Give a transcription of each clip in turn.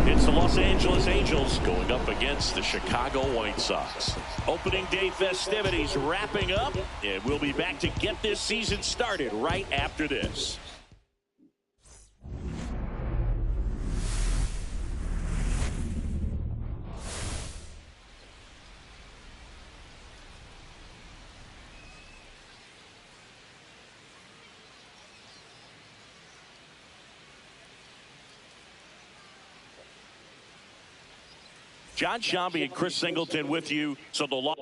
It's the Los Angeles Angels going up against the Chicago White Sox. Opening day festivities wrapping up, and we'll be back to get this season started right after this. John Shambi and Chris Singleton with you. So the Los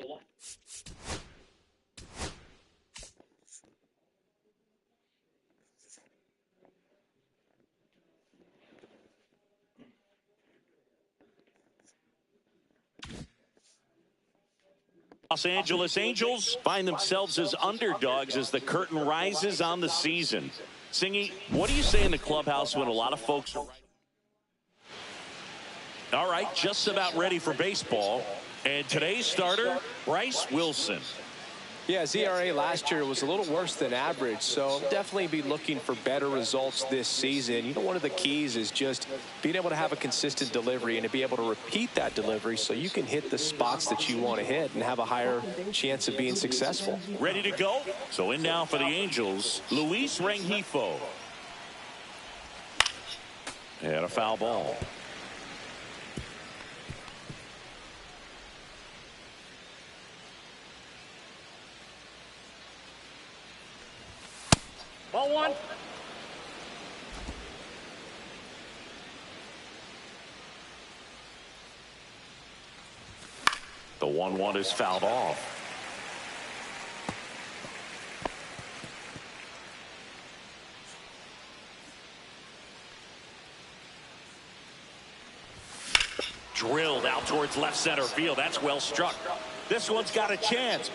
Angeles Angels find themselves as underdogs as the curtain rises on the season. Singy, what do you say in the clubhouse when a lot of folks are... All right, just about ready for baseball. And today's starter, Bryce Wilson. Yeah, his ERA last year was a little worse than average, so definitely be looking for better results this season. You know, one of the keys is just being able to have a consistent delivery and to be able to repeat that delivery so you can hit the spots that you want to hit and have a higher chance of being successful. Ready to go? So in now for the Angels, Luis Rengifo. And a foul ball. Ball one. The 1-1 is fouled off. Drilled out towards left center field. That's well struck. This one's got a chance.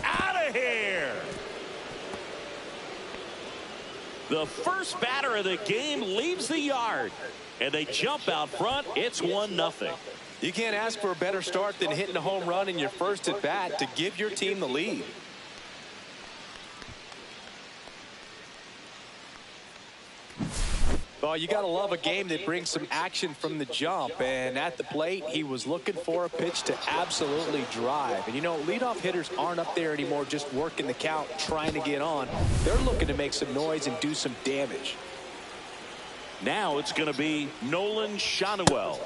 Out of here. The first batter of the game leaves the yard, and they jump out front. It's 1-0. You can't ask for a better start than hitting a home run in your first at bat to give your team the lead. Well, you got to love a game that brings some action from the jump. And at the plate, he was looking for a pitch to absolutely drive. And, you know, leadoff hitters aren't up there anymore just working the count, trying to get on. They're looking to make some noise and do some damage. Now it's going to be Nolan Schanuel.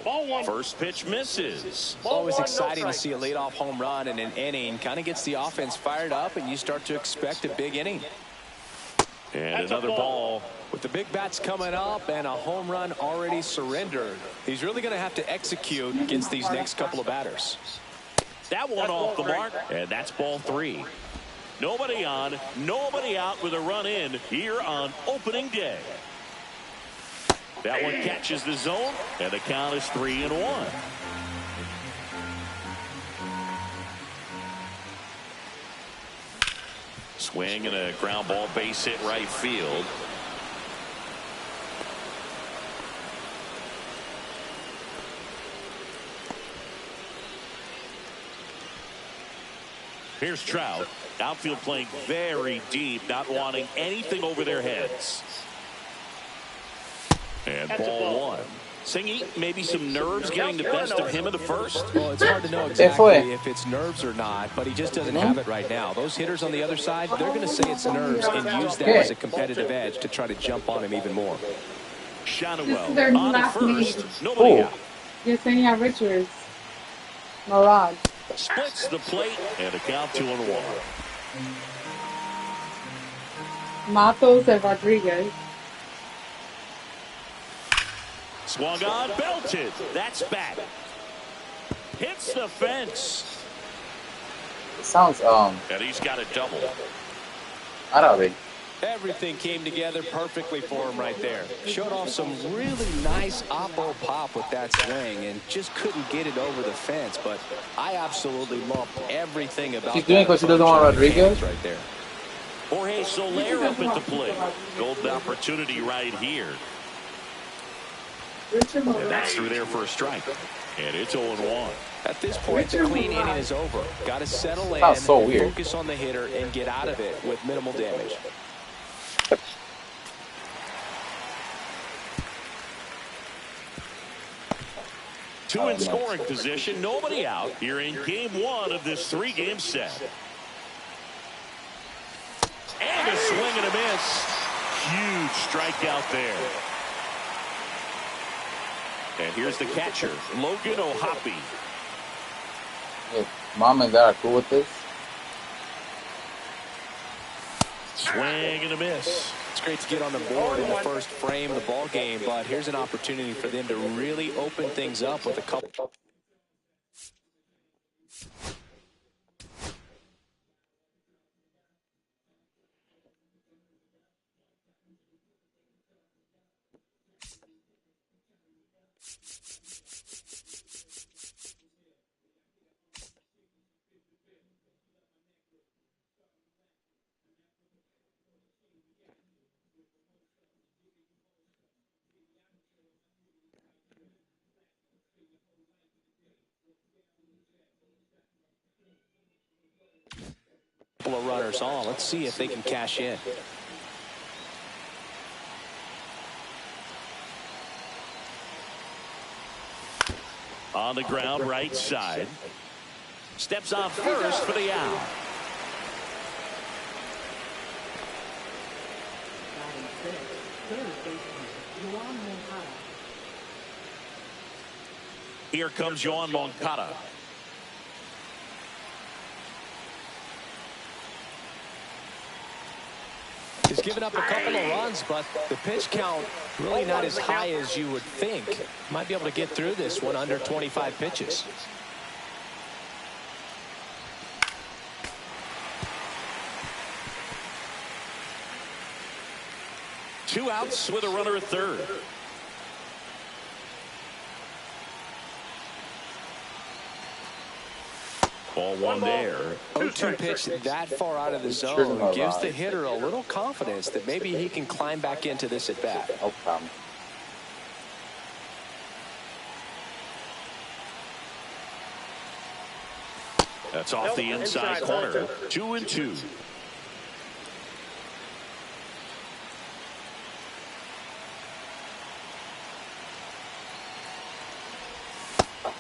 First pitch misses. Always exciting to see a leadoff home run in an inning. Kind of gets the offense fired up, and you start to expect a big inning. And another ball. With the big bats coming up and a home run already surrendered, he's really going to have to execute against these next couple of batters. That one off the mark, and that's ball 3. Nobody on, nobody out with a run in here on opening day. That one catches the zone, and the count is 3-1. Swing and a ground ball, base hit right field. Here's Trout. Outfield playing very deep, not wanting anything over their heads. And ball 1. Singy, maybe some nerves getting the best of him in the first? Well, it's hard to know exactly if it's nerves or not, but he just doesn't have it right now. Those hitters on the other side, they're going to say it's nerves and use that as a competitive edge to try to jump on him even more. Schanuel on first. Nobody out. Yesenia Richards. Mirage. Splits the plate and a count 2-1. Matos and Rodriguez. Swung on, belted. That's back. Hits the fence. It sounds And he's got a double. Árabe. Everything came together perfectly for him right there. Showed off some really nice oppo pop with that swing and just couldn't get it over the fence. But I absolutely loved everything about She's doing because she doesn't want Rodriguez right there. Jorge Soler up at the plate. Golden opportunity right here. And that's through there for a strike. And it's 0-1. At this point, the clean inning is over. Got to settle in, That's so weird. focus on the hitter, and get out of it with minimal damage. Two in scoring position, nobody out here in game one of this three-game set. And a swing and a miss. Huge strikeout there. And here's the catcher, Logan O'Hoppe. Hey, Mom and Dad are cool with this? Swing and a miss. It's great to get on the board in the first frame of the ball game, but here's an opportunity for them to really open things up with a couple. Couple of runners on. Let's see if they can cash in. On the ground, right side. Steps on first for the out. Here comes Yoan Moncada. He's given up a couple of runs, but the pitch count really not as high as you would think. Might be able to get through this one under 25 pitches. Two outs with a runner at third. Ball one there. 0-2 pitch that far out of the zone gives the hitter a little confidence that maybe he can climb back into this at bat. Okay. That's off the inside corner. 2-2.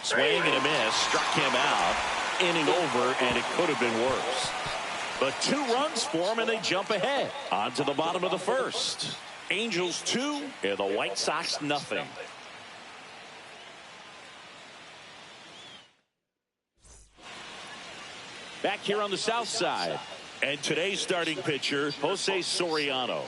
Swing and a miss. Struck him out. Inning over, and it could have been worse. But 2 runs for him, and they jump ahead. On to the bottom of the first. Angels 2, and the White Sox nothing. Back here on the south side. And today's starting pitcher, Jose Soriano.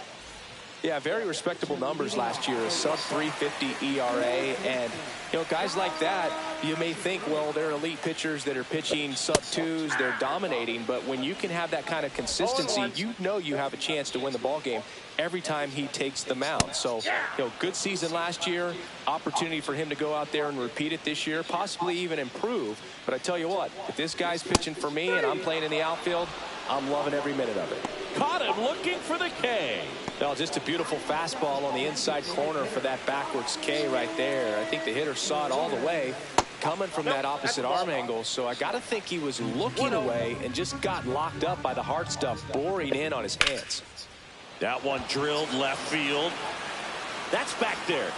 Yeah, very respectable numbers last year. A sub 350 ERA. And, you know, guys like that, you may think, well, they're elite pitchers that are pitching sub 2s. They're dominating. But when you can have that kind of consistency, you know you have a chance to win the ball game every time he takes the mound. So, you know, good season last year. Opportunity for him to go out there and repeat it this year, possibly even improve. But I tell you what, if this guy's pitching for me and I'm playing in the outfield, I'm loving every minute of it. Caught him looking for the K. Well, just a beautiful fastball on the inside corner for that backwards K right there. I think the hitter saw it all the way coming from that opposite arm angle. So I got to think he was looking away and just got locked up by the hard stuff boring in on his hands. That one drilled left field. That's back there.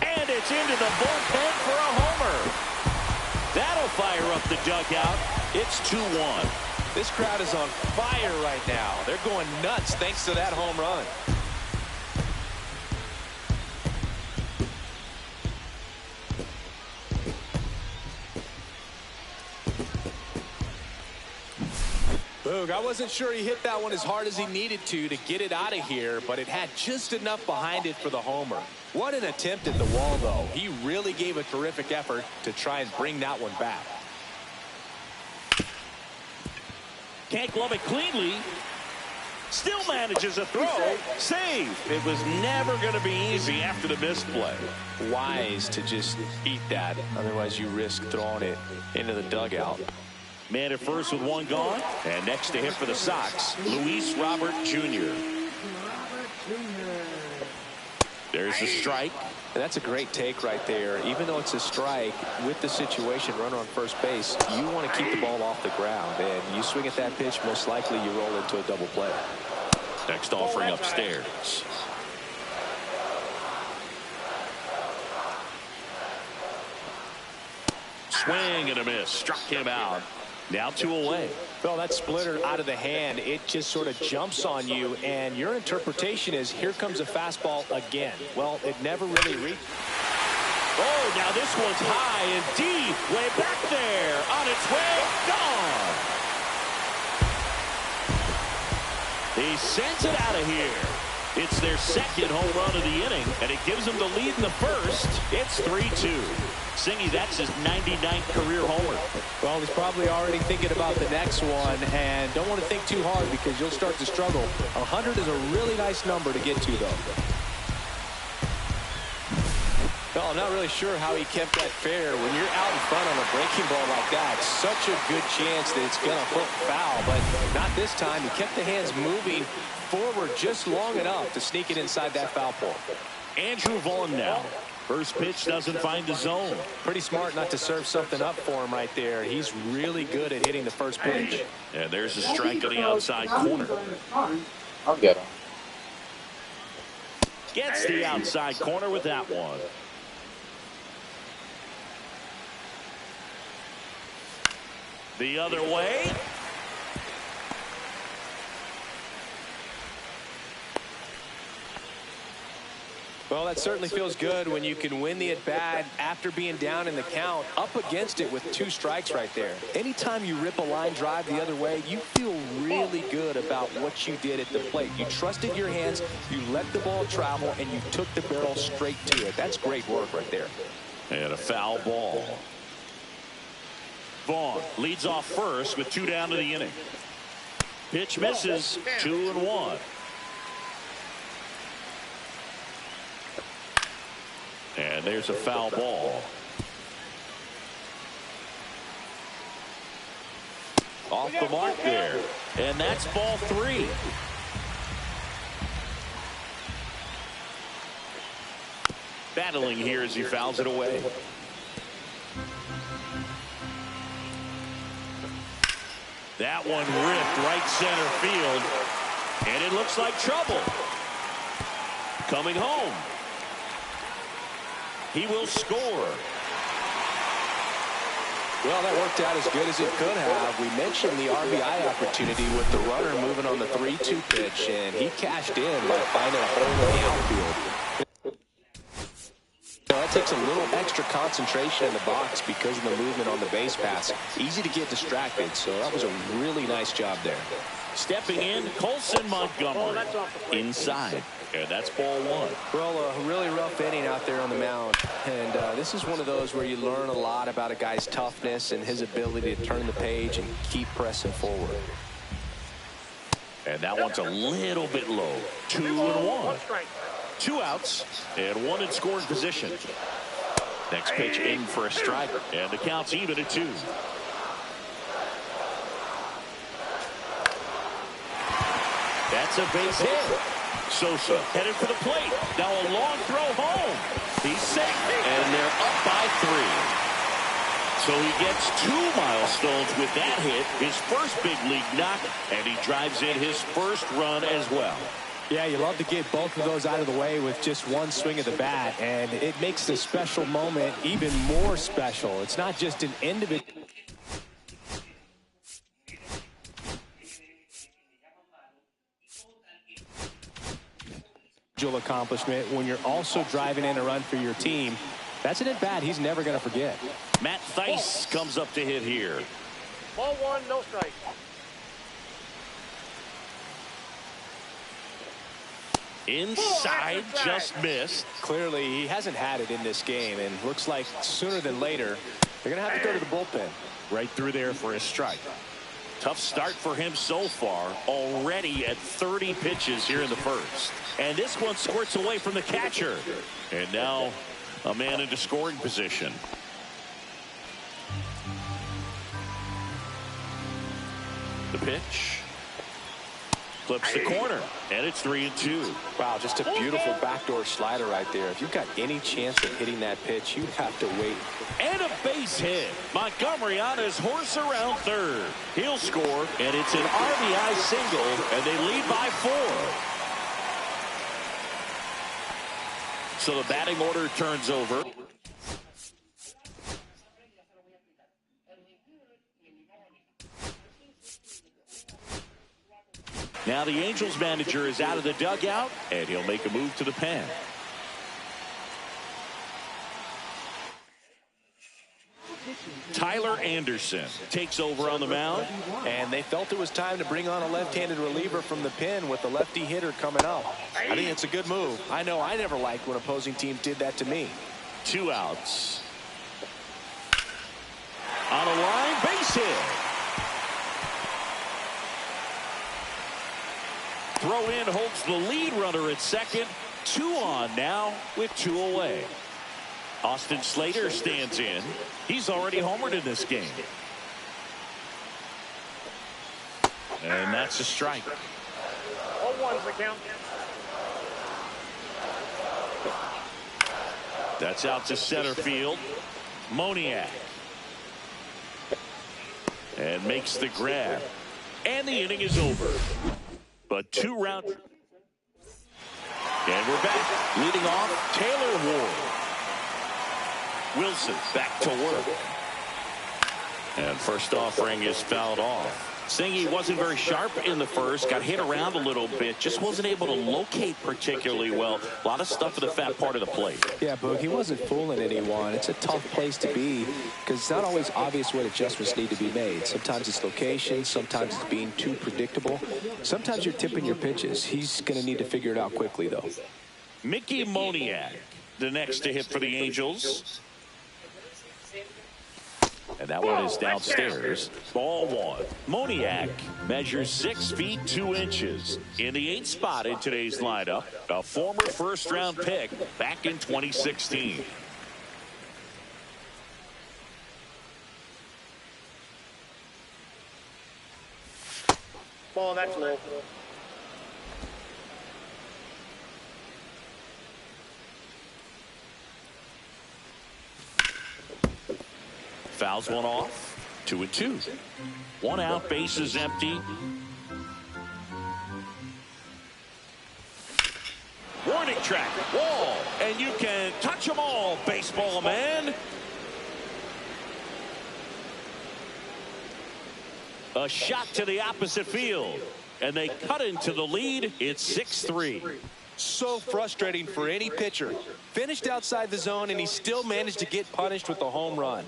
And it's into the bullpen for a homer. That'll fire up the dugout. It's 2-1. This crowd is on fire right now. They're going nuts thanks to that home run. Boog, I wasn't sure he hit that one as hard as he needed to get it out of here, but it had just enough behind it for the homer. What an attempt at the wall, though. He really gave a terrific effort to try and bring that one back. Can't glove it cleanly. Still manages a throw. Save. It was never going to be easy after the misplay. Wise to just eat that. Otherwise, you risk throwing it into the dugout. Man at first with one gone. And next to him for the Sox, Luis Robert Jr. There's the strike. And that's a great take right there. Even though it's a strike, with the situation, runner on first base, you want to keep the ball off the ground. And you swing at that pitch, most likely you roll into a double play. Next offering upstairs. Swing and a miss. Struck him out. Now 2 away. Well, that splitter out of the hand, it just sort of jumps on you, and your interpretation is, here comes a fastball again. Well, it never really reached. Oh, now this one's high and deep. Way back there. On its way. Gone. He sends it out of here. It's their second home run of the inning, and it gives them the lead in the first. It's 3-2. Singy, that's his 99th career homer. Well, he's probably already thinking about the next one, and don't want to think too hard because you'll start to struggle. 100 is a really nice number to get to, though. Well, I'm not really sure how he kept that fair. When you're out in front on a breaking ball like that, such a good chance that it's going to hook foul, but not this time. He kept the hands moving forward just long enough to sneak it inside that foul pole. Andrew Vaughn now. First pitch doesn't find the zone. Pretty smart not to serve something up for him right there. He's really good at hitting the first pitch. And there's a strike on the outside corner. I'll get him. Gets the outside corner with that one. The other way. Well, that certainly feels good when you can win the at-bat after being down in the count, up against it with 2 strikes right there. Anytime you rip a line drive the other way, you feel really good about what you did at the plate. You trusted your hands, you let the ball travel, and you took the barrel straight to it. That's great work right there. And a foul ball. Vaughn leads off first with 2 down to the inning. Pitch misses. 2-1. And there's a foul ball. Off the mark there. And that's ball 3. Battling here as he fouls it away. That one ripped right center field. And it looks like trouble. Coming home. He will score. Well, that worked out as good as it could have. We mentioned the RBI opportunity with the runner moving on the 3-2 pitch, and he cashed in by finding a hole in the outfield. So that takes a little extra concentration in the box because of the movement on the base pass. Easy to get distracted, so that was a really nice job there. Stepping in, Colson Montgomery inside. And that's ball 1. Well, a really rough inning out there on the mound. And this is one of those where you learn a lot about a guy's toughness and his ability to turn the page and keep pressing forward. And that one's a little bit low. 2-1. 2 outs and 1 in scoring position. Next pitch in for a strike. And the count's even at 2. That's a base hit. Sosa headed for the plate. Now a long throw home. He's safe. And they're up by 3. So he gets 2 milestones with that hit. His first big league knock. And he drives in his first run as well. Yeah, you love to get both of those out of the way with just one swing of the bat. And it makes the special moment even more special. It's not just an individual accomplishment when you're also driving in a run for your team. That's an at-bat he's never going to forget. Matt Theis comes up to hit here. Ball 1, no strike. Inside, just missed. Clearly, he hasn't had it in this game, and looks like sooner than later, they're going to have to go to the bullpen. Right through there for a strike. Tough start for him so far, already at 30 pitches here in the first. And this one squirts away from the catcher. And now a man into scoring position. The pitch. Flips the corner, and it's 3-2. Wow, just a beautiful backdoor slider right there. If you've got any chance of hitting that pitch, you have to wait. And a base hit. Montgomery on his horse around third. He'll score, and it's an RBI single, and they lead by 4. So the batting order turns over. Now the Angels manager is out of the dugout, and he'll make a move to the pen. Tyler Anderson takes over on the mound. And they felt it was time to bring on a left-handed reliever from the pen with the lefty hitter coming up. I think it's a good move. I know I never liked when opposing teams did that to me. 2 outs. On a line, base hit. Throw in holds the lead runner at second. 2 on now with 2 away. Austin Slater stands in. He's already homered in this game. And that's a strike. 0-1's the count. That's out to center field. Moniak. And makes the grab. And the inning is over. But 2 rounds. And we're back. Leading off, Taylor Ward. Wilson back to work. And first offering is fouled off. Singy wasn't very sharp in the first. Got hit around a little bit. Just wasn't able to locate particularly well. A lot of stuff in the fat part of the plate. Yeah, Boog, he wasn't fooling anyone. It's a tough place to be because it's not always obvious what adjustments need to be made. Sometimes it's location. Sometimes it's being too predictable. Sometimes you're tipping your pitches. He's going to need to figure it out quickly, though. Mickey Moniak, the next to hit for the Angels. And that one is downstairs. Ball 1. Moniak measures 6 feet 2 inches. In the 8th spot in today's lineup, a former first-round pick back in 2016. Ball, that's low. Fouls one off. 2-2. 1 out, bases empty. Warning track, wall, and you can touch them all, baseball man. A shot to the opposite field, and they cut into the lead. It's 6-3. So frustrating for any pitcher. Finished outside the zone, and he still managed to get punished with a home run.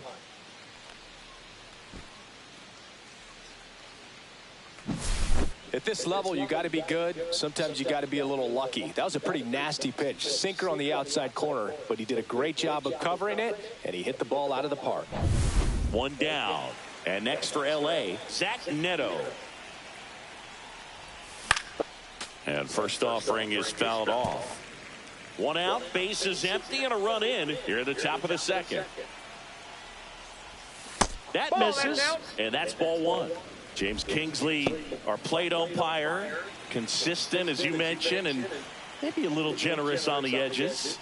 At this level, you got to be good. Sometimes you got to be a little lucky. That was a pretty nasty pitch. Sinker on the outside corner, but he did a great job of covering it, and he hit the ball out of the park. 1 down. And next for L.A., Zach Neto. And first offering is fouled off. 1 out, bases empty, and a run in here at the top of the second. That misses, and that's ball 1. James Kingsley, our plate umpire, consistent, as you mentioned, and maybe a little generous on the edges.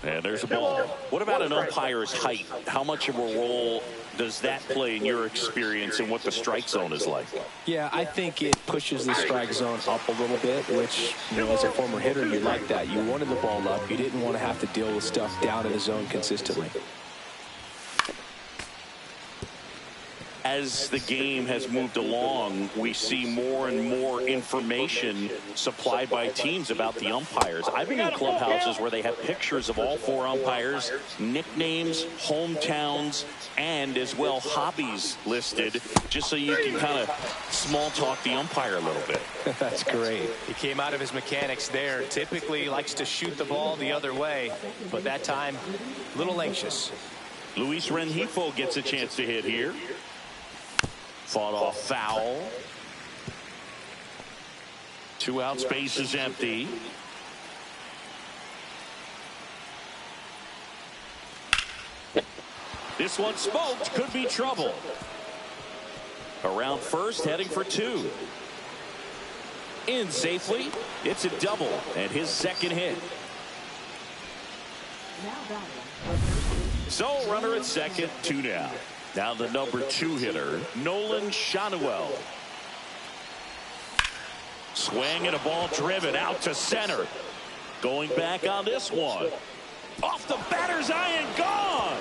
And there's a ball. What about an umpire's height? How much of a role does that play in your experience and what the strike zone is like? Yeah, I think it pushes the strike zone up a little bit, which, you know, as a former hitter, you like that. You wanted the ball up. You didn't want to have to deal with stuff down in the zone consistently. As the game has moved along, we see more and more information supplied by teams about the umpires. I've been in clubhouses where they have pictures of all 4 umpires, nicknames, hometowns, and as well hobbies listed, just so you can kind of small talk the umpire a little bit. That's great. He came out of his mechanics there. Typically likes to shoot the ball the other way, but that time, a little anxious. Luis Rengifo gets a chance to hit here. Fought off foul. 2 outs, bases empty. This one smoked, could be trouble. Around first, heading for 2. in safely. It's a double and his second hit. So runner at second, 2 down. Now the number 2 hitter, Nolan Shanuel. Swing and a ball driven out to center. Going back on this one. Off the batter's eye and gone.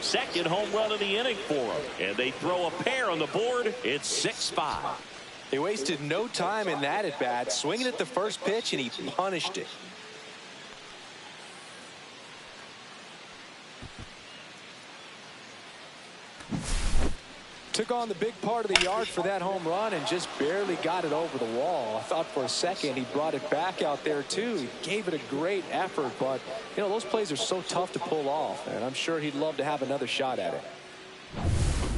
Second home run of the inning for him. And they throw a pair on the board. It's 6-5. They wasted no time in that at bat, swinging at the first pitch, and he punished it. Took on the big part of the yard for that home run and just barely got it over the wall. I thought for a second he brought it back out there too. He gave it a great effort, but you know, those plays are so tough to pull off, and I'm sure he'd love to have another shot at it.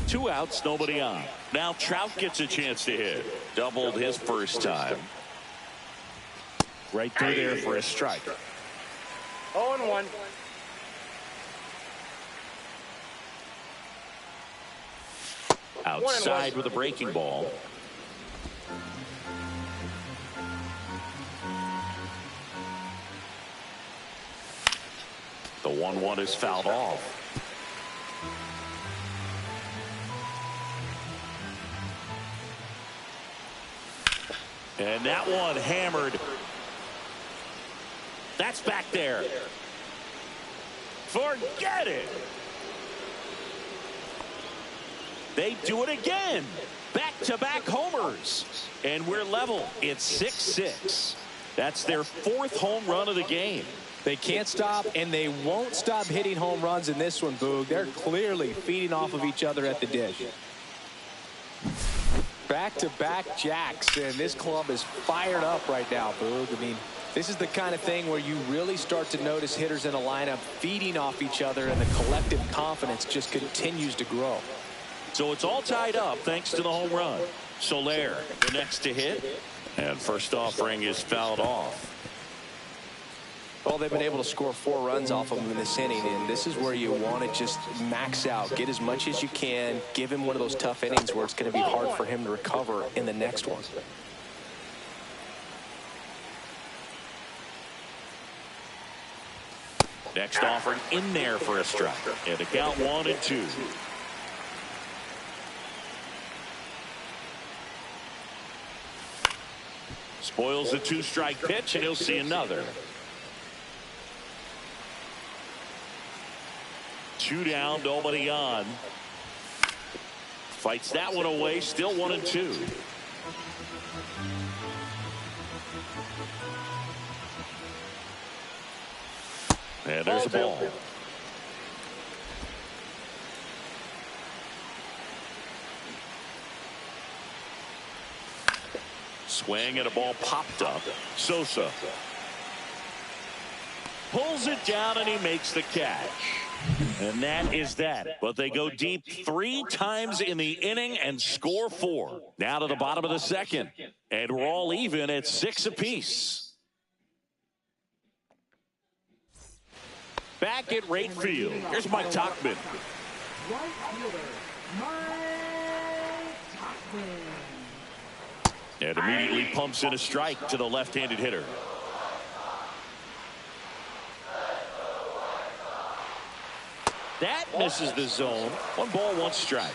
2 outs, nobody on. Now Trout gets a chance to hit. Doubled his first time. Right through there for a strike. 0-1. Outside with a breaking ball. The 1-1 is fouled off. And that one hammered. That's back there. Forget it. They do it again. Back-to-back homers. And we're level. It's 6-6. That's their 4th home run of the game. They can't stop, and they won't stop hitting home runs in this one, Boog. They're clearly feeding off of each other at the dish. Back-to-back jacks, and this club is fired up right now, Boog. I mean, this is the kind of thing where you really start to notice hitters in a lineup feeding off each other, and the collective confidence just continues to grow. So it's all tied up thanks to the home run. Soler, the next to hit. And first offering is fouled off. Well, they've been able to score 4 runs off of him in this inning, and this is where you want to just max out, get as much as you can, give him one of those tough innings where it's going to be hard for him to recover in the next one. Next offering in there for a strike. And the count 1-2. Spoils the 2-strike pitch, and he'll see another. 2 down, nobody on. Fights that one away, still 1-2. And there's a ball. Swing and a ball popped up. Sosa pulls it down and he makes the catch. And that is that. But they go deep 3 times in the inning and score 4. Now to the bottom of the second. And we're all even at 6 apiece. Back at right field. Here's Mike Tauchman. Right fielder, Mike Tauchman. And immediately pumps in a strike to the left-handed hitter. That misses the zone. 1 ball, 1 strike.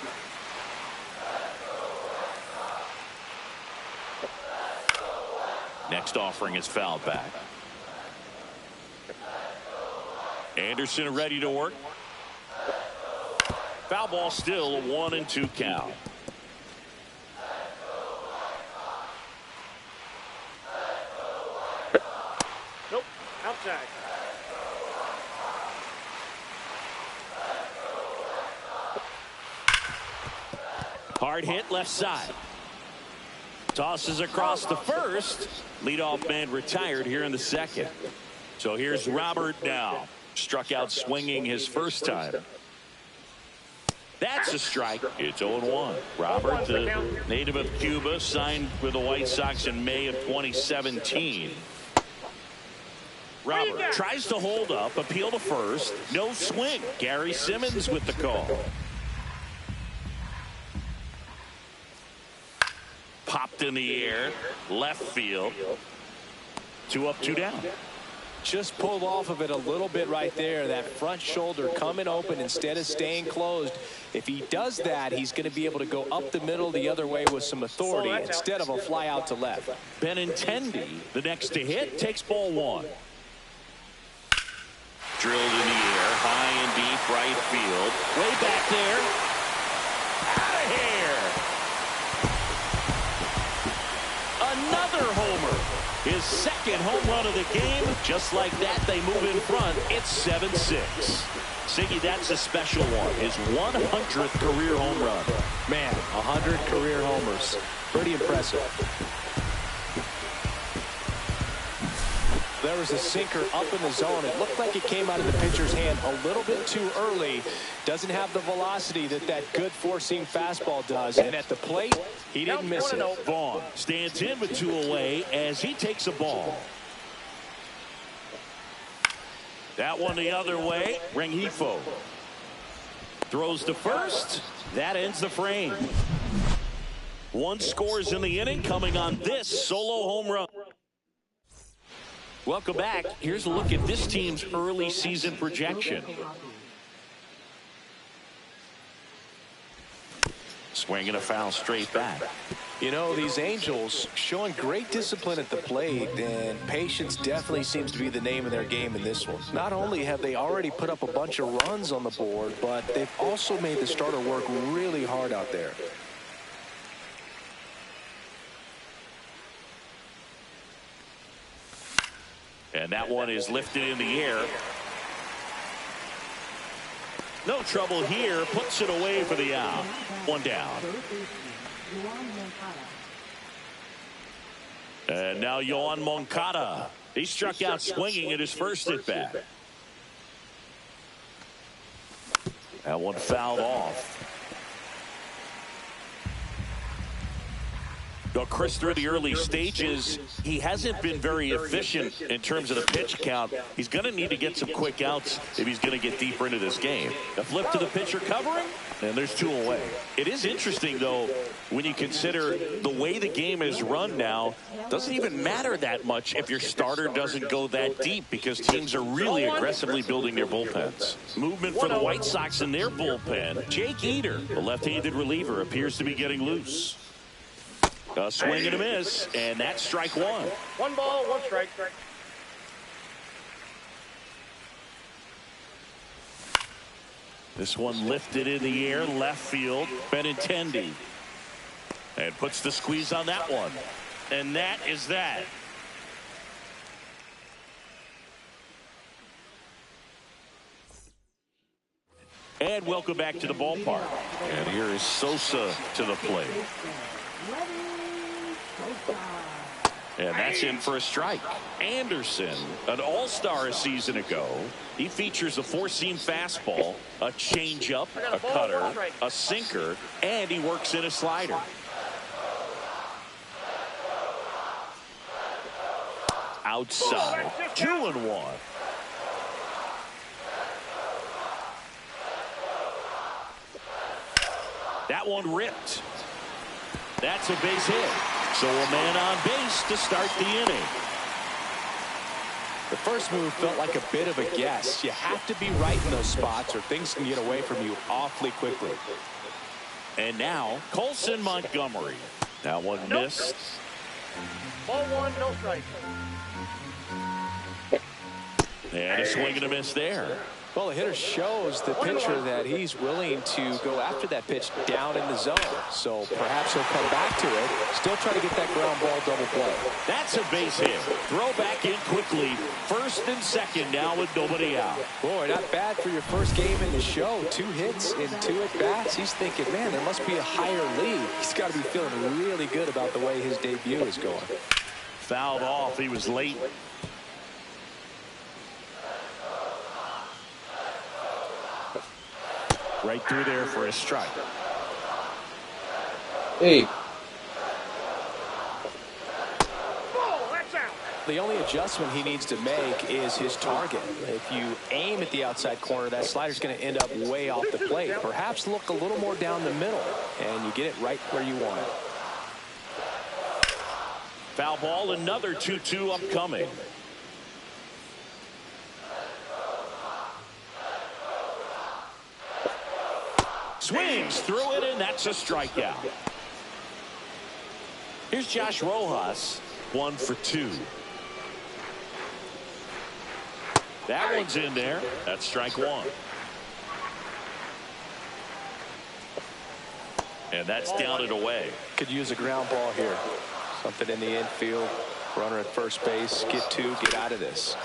Next offering is fouled back. Anderson ready to work. Foul ball still, a 1-2 count. Nope, outside. Hard hit left side. Tosses across the first. Leadoff man retired here in the second. So here's Robert now. Struck out swinging his first time. That's a strike. It's 0-1. Robert, the native of Cuba, signed with the White Sox in May of 2017. Robert tries to hold up, appeal to first. No swing. Gary Simmons with the call. popped in the air. Left field. 2 up, 2 down. Just pulled off of it a little bit right there. That front shoulder coming open instead of staying closed. If he does that, he's going to be able to go up the middle the other way with some authority instead of a fly out to left. Benintendi, the next to hit, takes ball 1. Drilled in the air, high and deep right field. Way back there. Out of here. Another homer. His second home run of the game. Just like that, they move in front. It's 7-6. Siggy, that's a special one. His 100th career home run. Man, 100 career homers. Pretty impressive. There was a sinker up in the zone. It looked like it came out of the pitcher's hand a little bit too early. Doesn't have the velocity that good four-seam fastball does. And at the plate, he didn't miss it. Vaughn stands in with 2 away as he takes a ball. That one the other way. Rengifo throws to first. That ends the frame. 1 scores in the inning coming on this solo home run. Welcome back. Here's a look at this team's early season projection. Swinging a foul straight back. You know, these Angels showing great discipline at the plate, and patience definitely seems to be the name of their game in this one. Not only have they already put up a bunch of runs on the board, but they've also made the starter work really hard out there. And that one is lifted in the air. No trouble here. Puts it away for the out. 1 down. And now Yoan Moncada. He struck out swinging at his first at bat. That one fouled off. Well, Chris, through the early stages, he hasn't been very efficient in terms of the pitch count. He's going to need to get some quick outs if he's going to get deeper into this game. A flip to the pitcher covering, and there's 2 away. It is interesting, though, when you consider the way the game is run now, doesn't even matter that much if your starter doesn't go that deep because teams are really aggressively building their bullpens. Movement for the White Sox in their bullpen. Jake Eder, the left-handed reliever, appears to be getting loose. A swing and a miss, and that's strike 1. 1 ball, 1 strike. This one lifted in the air, left field. Benintendi. And puts the squeeze on that one. And that is that. And welcome back to the ballpark. And here is Sosa to the plate. And that's in for a strike. Anderson, an all-star a season ago. He features a four-seam fastball, a changeup, a cutter, a sinker, and he works in a slider. Outside, 2-1. That one ripped. That's a base hit. So a man on base to start the inning. The first move felt like a bit of a guess. You have to be right in those spots or things can get away from you awfully quickly. And now Colson Montgomery. That one missed. Ball 1, no strike. And a swing and a miss there. Well, the hitter shows the pitcher that he's willing to go after that pitch down in the zone. So perhaps he'll come back to it. Still try to get that ground ball double play. That's a base hit. Throw back in quickly. First and second now with nobody out. Boy, not bad for your first game in the show. 2 hits in 2 at-bats. He's thinking, man, there must be a higher lead. He's got to be feeling really good about the way his debut is going. Fouled off. He was late. Right through there for a strike. Hey. Ball, that's out. The only adjustment he needs to make is his target. If you aim at the outside corner, that slider's going to end up way off the plate. Perhaps look a little more down the middle, and you get it right where you want it. Foul ball, another 2-2 upcoming. Swings through it, and that's a strikeout. Here's Josh Rojas, 1 for 2. That one's in there. That's strike 1. And that's down and away. Could use a ground ball here. Something in the infield. Runner at first base. Get 2. Get out of this.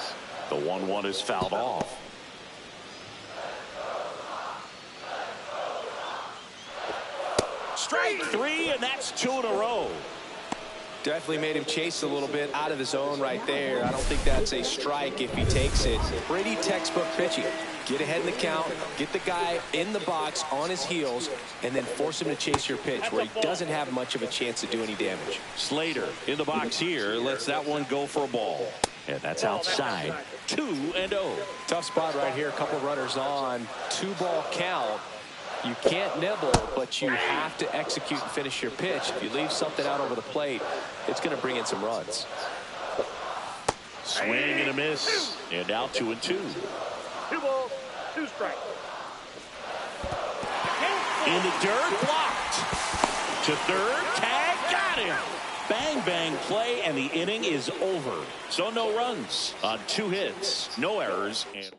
The 1-1 is fouled off. Strike 3, and that's 2 in a row. Definitely made him chase a little bit out of the zone right there. I don't think that's a strike if he takes it. Pretty textbook pitching. Get ahead in the count, get the guy in the box on his heels, and then force him to chase your pitch where he doesn't have much of a chance to do any damage. Slater in the box here lets that one go for a ball. And that's outside. 2-0. Tough spot right here. A couple runners on. 2-ball count. You can't nibble, but you have to execute and finish your pitch. If you leave something out over the plate, it's going to bring in some runs. Swing and a miss. And now 2-2. 2 balls, 2 strikes. In the dirt, blocked. To third, tag, got him. Bang, bang play, and the inning is over. So no runs on 2 hits, no errors. And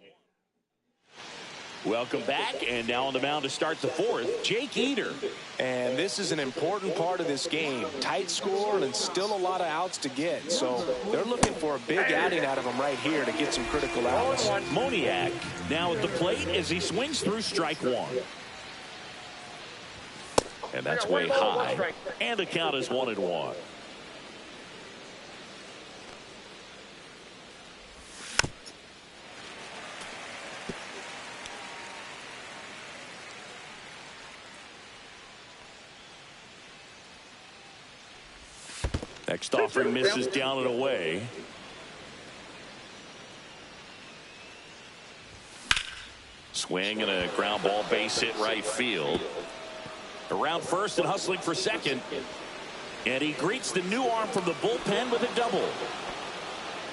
welcome back, and now on the mound to start the 4th, Jake Eder. And this is an important part of this game. Tight score and still a lot of outs to get. So they're looking for a big outing out of him right here to get some critical outs. Moniak now at the plate as he swings through strike 1. And that's way high. And the count is 1-1. Next offering misses down and away. Swing and a ground ball, base hit right field. Around first and hustling for second. And he greets the new arm from the bullpen with a double.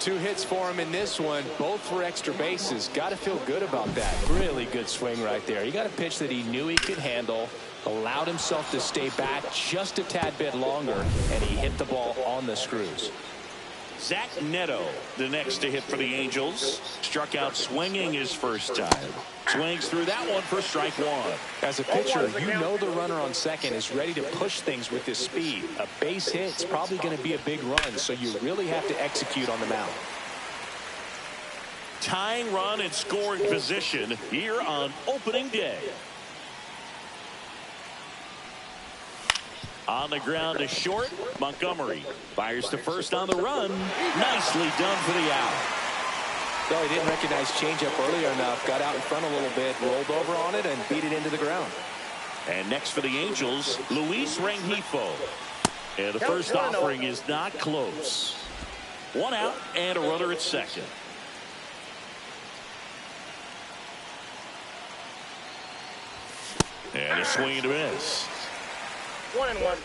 2 hits for him in this one, both for extra bases. Got to feel good about that. Really good swing right there. He got a pitch that he knew he could handle, allowed himself to stay back just a tad bit longer, and he hit the ball on the screws. Zach Neto, the next to hit for the Angels. Struck out swinging his first time. Swings through that one for strike 1. As a pitcher, you know the runner on second is ready to push things with his speed. A base hit's probably going to be a big run, so you really have to execute on the mound. Tying run and scoring position here on opening day. On the ground to short, Montgomery fires to first on the run. Nicely done for the out. Well, he didn't recognize changeup earlier enough, got out in front a little bit, rolled over on it, and beat it into the ground. And next for the Angels, Luis Rengifo. And the first offering is not close. 1 out and a runner at second. And a swing and a miss. 1-1.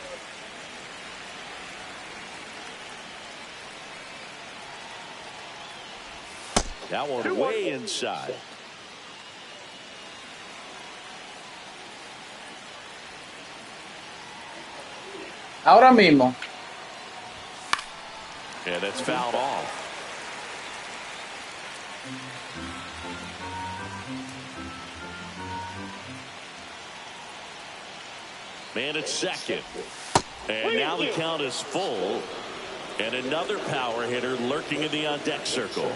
That one way inside. Ahora mismo. And it's fouled off. Man at second. And now the count is full. And another power hitter lurking in the on-deck circle.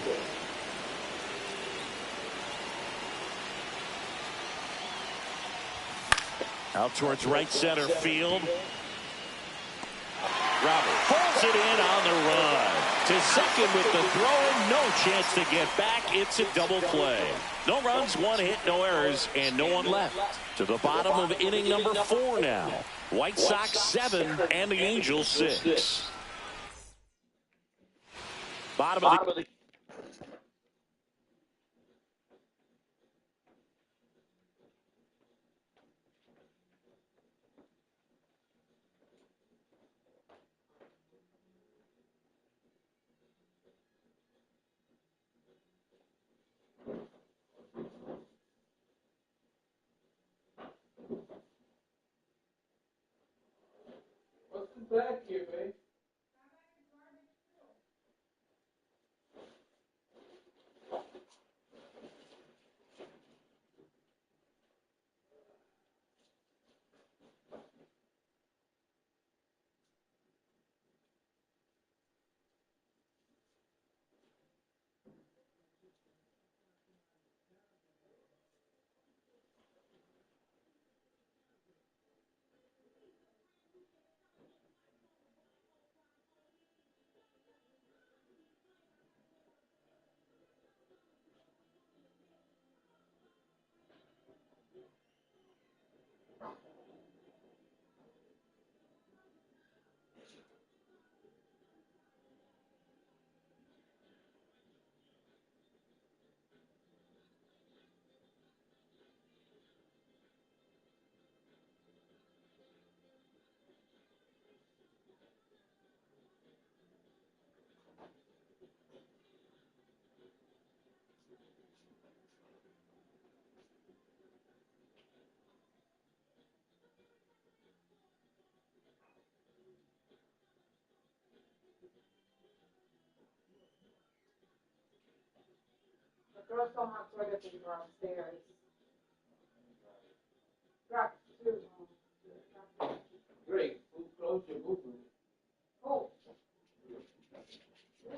Out towards right center field. Robert pulls it in on the run. To second with the throw, and no chance to get back. It's a double play. No runs, 1 hit, no errors, and no one left. To the bottom of inning number 4 now. White Sox 7 and the Angels 6. Bottom of the Girls don't have toilet paper upstairs. Drop two. Great. Who closed your book? Oh. Yeah.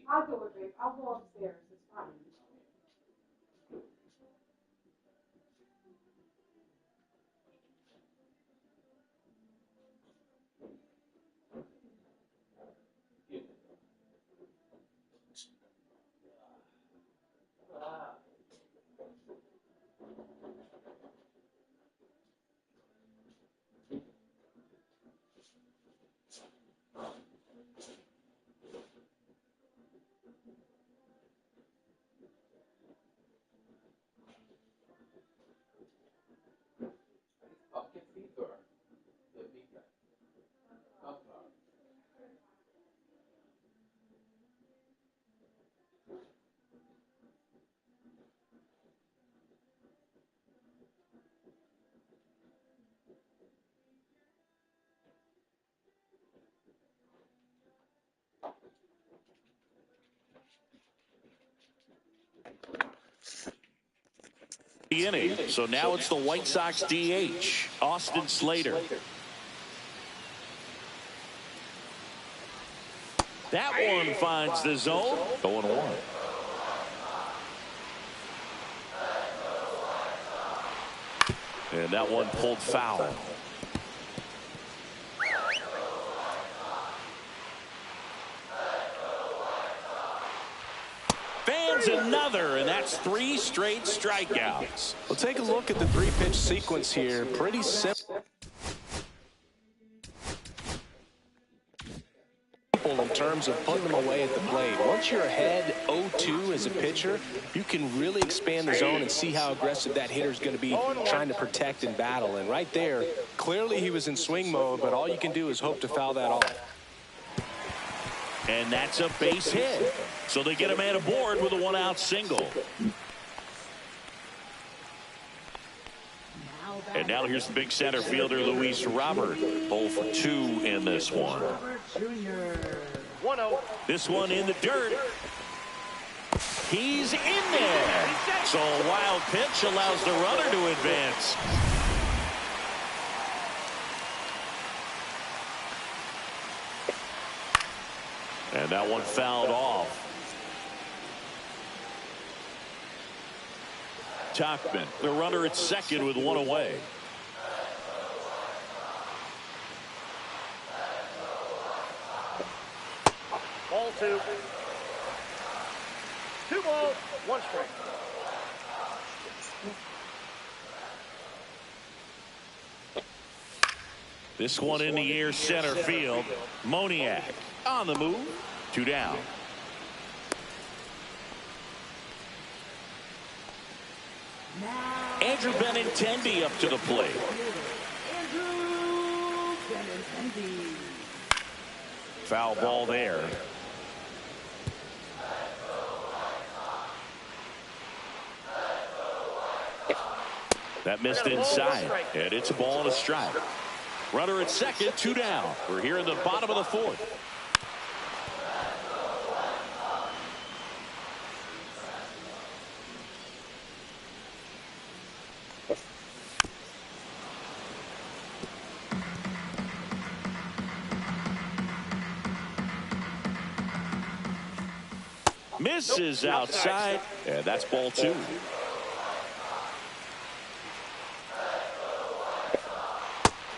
I'll do it, babe. I'll go upstairs. It's fine. Pocket feet or the big guy? The inning. So now it's the White Sox DH, Austin Slater. That one finds the zone. 0-1. And that one pulled foul. Fans another, and that's 3 straight strikeouts. Well, take a look at the 3-pitch sequence here. Pretty simple in terms of putting them away at the plate. Once you're ahead 0-2 as a pitcher, you can really expand the zone and see how aggressive that hitter is going to be trying to protect and battle. And right there, clearly he was in swing mode, but all you can do is hope to foul that off. And that's a base hit. So they get a man aboard with a 1-out single. And now here's the big center fielder, Luis Robert. 0 for 2 in this one. 1-0. This one in the dirt. He's in there. So a wild pitch allows the runner to advance. And that one fouled off. Tachman, the runner at second with 1 away. Ball two. 2 balls, 1 strike. This one in the air center field. Moniak on the move. 2 down. Andrew Benintendi up to the plate. Andrew Benintendi. Foul ball there. That missed inside, and it's a ball and a strike. Runner at second, 2 down. We're here in the bottom of the 4th. Misses outside, and that's ball 2.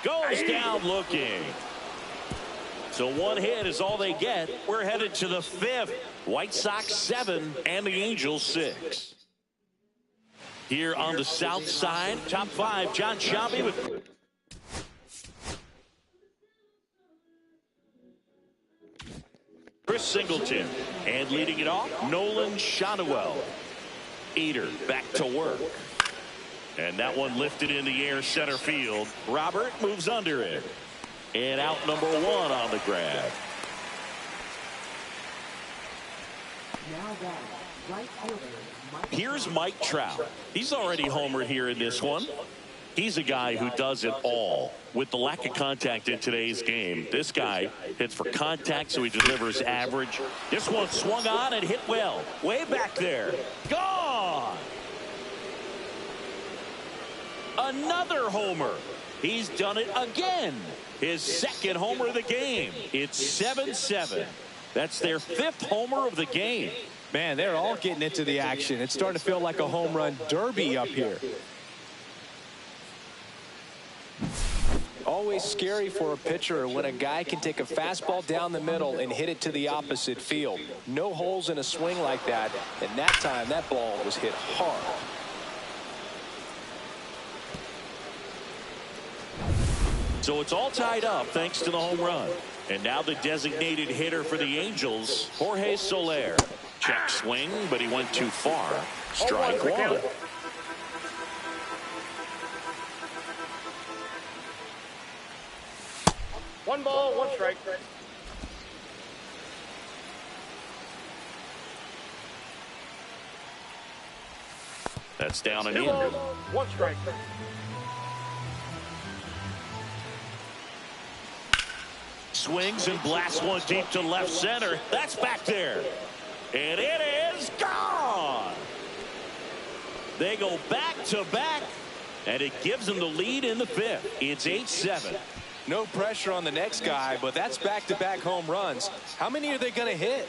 Goes down looking. So 1 hit is all they get. We're headed to the 5th. White Sox 7 and the Angels 6. Here on the south side, top 5, John Shelby with Chris Singleton. And leading it off, Nolan Shotwell. Eater back to work. And that one lifted in the air center field. Robert moves under it. And out number 1 on the grab. Now that right fielder, Mike. Here's Mike Trout. He's already homered here in this one. He's a guy who does it all. With the lack of contact in today's game, this guy hits for contact, so he delivers average. This one swung on and hit well. Way back there. Gone! Another homer. He's done it again. His 2nd homer of the game. It's 7-7. That's their 5th homer of the game. Man, they're all getting into the action. It's starting to feel like a home run derby up here. Always scary for a pitcher when a guy can take a fastball down the middle and hit it to the opposite field. No holes in a swing like that, and that time that ball was hit hard. So it's all tied up thanks to the home run. And now the designated hitter for the Angels, Jorge Soler. Check swing, but he went too far. Strike 1. One ball, 1 strike. That's down and 2 in. balls, 1 strike. Swings and blasts one deep to left center. That's back there. And it is gone. They go back to back, and it gives them the lead in the 5th. It's 8-7. No pressure on the next guy, but that's back-to-back home runs. How many are they going to hit?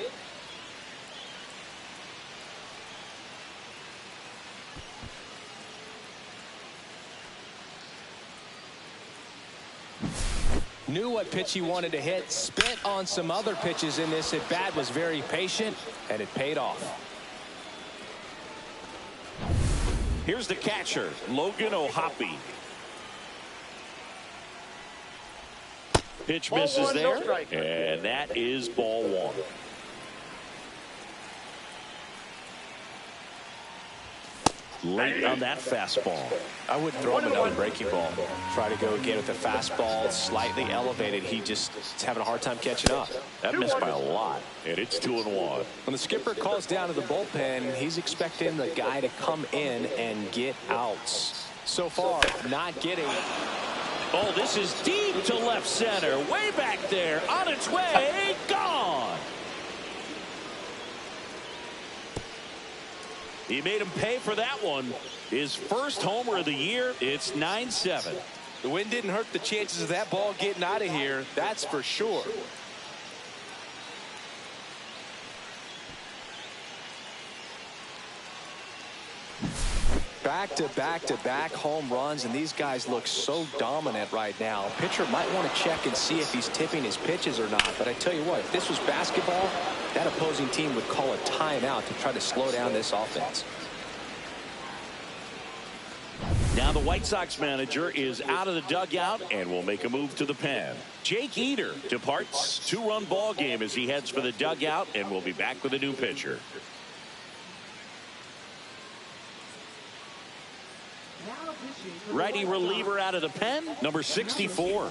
Knew what pitch he wanted to hit, spent on some other pitches in this at bat, was very patient, and it paid off. Here's the catcher, Logan O'Hoppe. Pitch misses there, and that is ball 1. Late on that fastball. I wouldn't throw him another breaking ball. Try to go again with the fastball slightly elevated. He just is having a hard time catching up. That missed by a lot, and it's 2-1. When the skipper calls down to the bullpen, he's expecting the guy to come in and get outs. So far, not getting. Oh, this is deep to left center. Way back there. On its way. Gone. He made him pay for that one. His first homer of the year. It's 9-7. The wind didn't hurt the chances of that ball getting out of here. That's for sure. Back-to-back-to-back home runs, and these guys look so dominant right now. Pitcher might want to check and see if he's tipping his pitches or not. But I tell you what, if this was basketball, that opposing team would call a timeout to try to slow down this offense. Now the White Sox manager is out of the dugout and will make a move to the pen. Jake Eder departs. 2-run ball game as he heads for the dugout, and we'll be back with a new pitcher. Righty reliever out of the pen, number 64.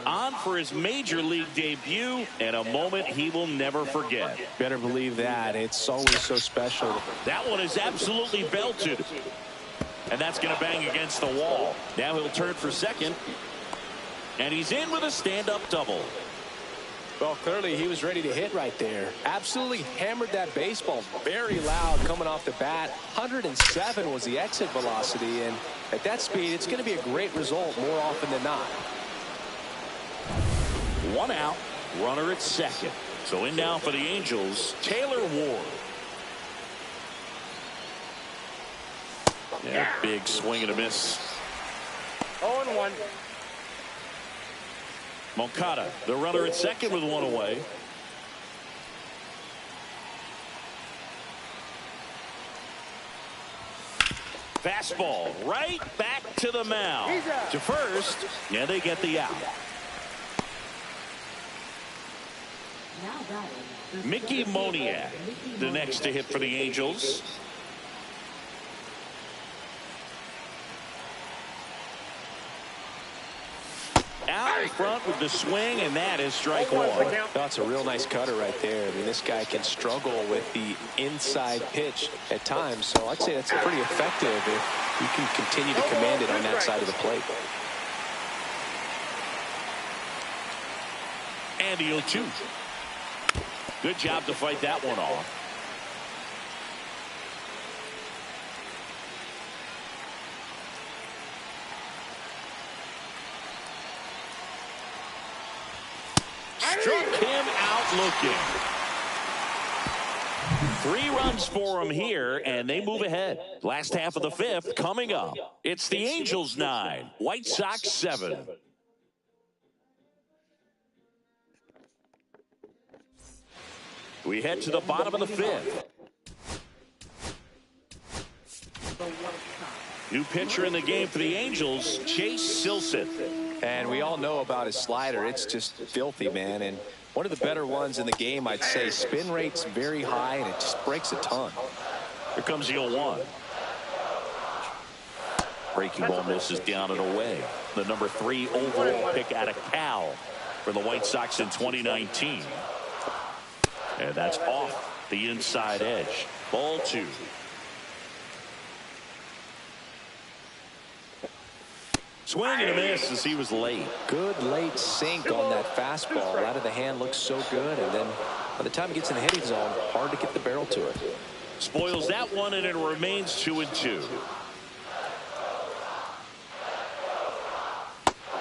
On for his major league debut, and a moment he will never forget. Better believe that. It's always so special. That one is absolutely belted. And that's going to bang against the wall. Now he'll turn for second. And he's in with a stand-up double. Well, clearly he was ready to hit right there. Absolutely hammered that baseball. Very loud coming off the bat. 107 was the exit velocity. And at that speed, it's going to be a great result more often than not. 1 out, runner at second. So in now for the Angels, Taylor Ward. Yeah, big swing and a miss. 0-1. Moncada, the runner at second with 1 away. Fastball right back to the mound. To first, and they get the out. Mickey Moniak, the next to hit for the Angels. Out in front with the swing, and that is strike one. That's a real nice cutter right there. I mean, this guy can struggle with the inside pitch at times, so I'd say that's pretty effective if you can continue to command it on that side of the plate. And the 0-2. Good job to fight that one off. Struck him out looking. 3 runs for him here, and they move ahead. Last half of the 5th coming up. It's the Angels 9, White Sox 7. We head to the bottom of the 5th. New pitcher in the game for the Angels, Chase Silseth. And we all know about his slider. It's just filthy, man. And one of the better ones in the game, I'd say. Spin rate's very high, and it just breaks a ton. Here comes the 0-1. Breaking ball misses down and away. The number 3 overall pick out of Cal for the White Sox in 2019. And that's off the inside edge. Ball 2. Swing and a miss as he was late. Good late sink on that fastball. Out of the hand looks so good, and then by the time it gets in the hitting zone, hard to get the barrel to it. Spoils that one, and it remains 2-2.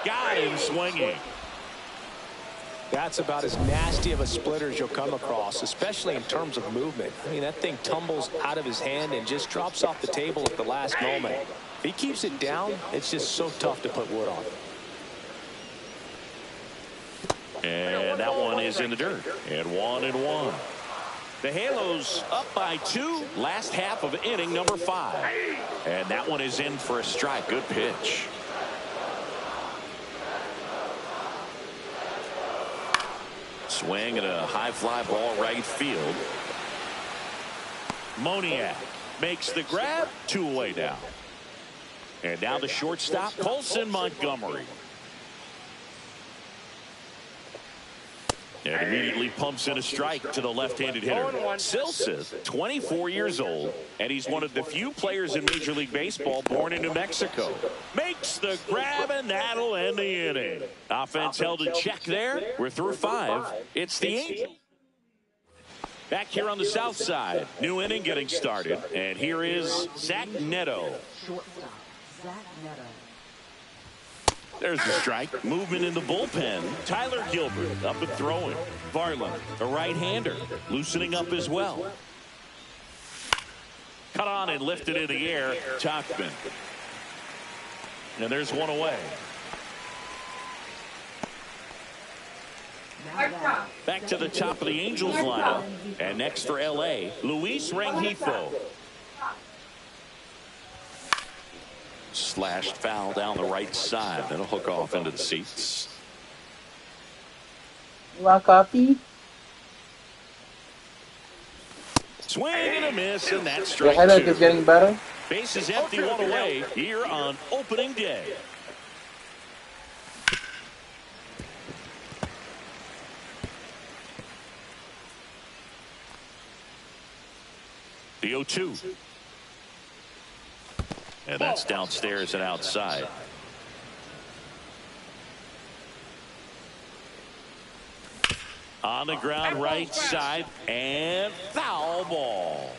Got him swinging. That's about as nasty of a splitter as you'll come across, especially in terms of movement. I mean, that thing tumbles out of his hand and just drops off the table at the last moment. If he keeps it down, it's just so tough to put wood on. And that one is in the dirt. And 1-1. The Halos up by 2. Last half of inning number 5. And that one is in for a strike. Good pitch. Swing and a high fly ball right field. Moniak makes the grab. 2 away now. And now the shortstop, Colson Montgomery. And immediately pumps in a strike to the left-handed hitter. Silseth, 24 years old, and he's one of the few players in Major League Baseball born in New Mexico. Makes the grab, and that'll end the inning. Offense held in check there. We're through 5. It's the Angels. Back here on the south side, new inning getting started, and here is Zach Neto. Shortstop, Zach Neto. There's the strike. Movement in the bullpen. Tyler Gilbert up and throwing. Varland, a right-hander, loosening up as well. Cut on and lifted in the air. Topman. And there's one away. Back to the top of the Angels lineup. And next for L.A., Luis Rengifo. Slashed foul down the right side. That'll hook off into the seats. You want coffee? Swing and a miss, and that's Your strike headache 2. is getting better? Base is empty, one away here on opening day. The 0-2. And that's downstairs and outside. On the ground, right side, and foul ball.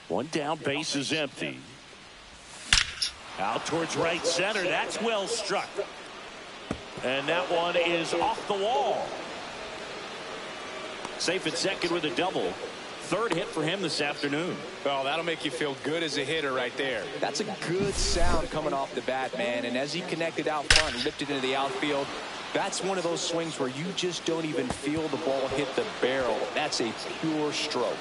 One down, base is empty. Out towards right center. That's well struck. And that one is off the wall. Safe at second with a double. Third hit for him this afternoon. Well, that'll make you feel good as a hitter right there. That's a good sound coming off the bat, man. And as he connected out front and lifted into the outfield, that's one of those swings where you just don't even feel the ball hit the barrel. That's a pure stroke.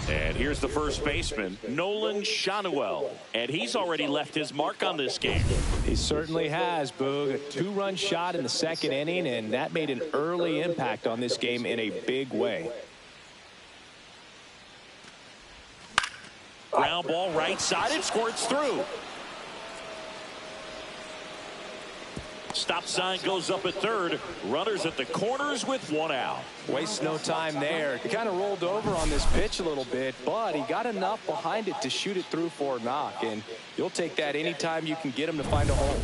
And here's the first baseman, Nolan Schanuel. And he's already left his mark on this game. He certainly has, Boog. A 2-run shot in the second inning, and that made an early impact on this game in a big way. Ground ball right side. It squirts through. Stop sign goes up at third. Runners at the corners with one out. Waste no time there. He kind of rolled over on this pitch a little bit, but he got enough behind it to shoot it through for a knock. And you'll take that anytime you can get him to find a hole.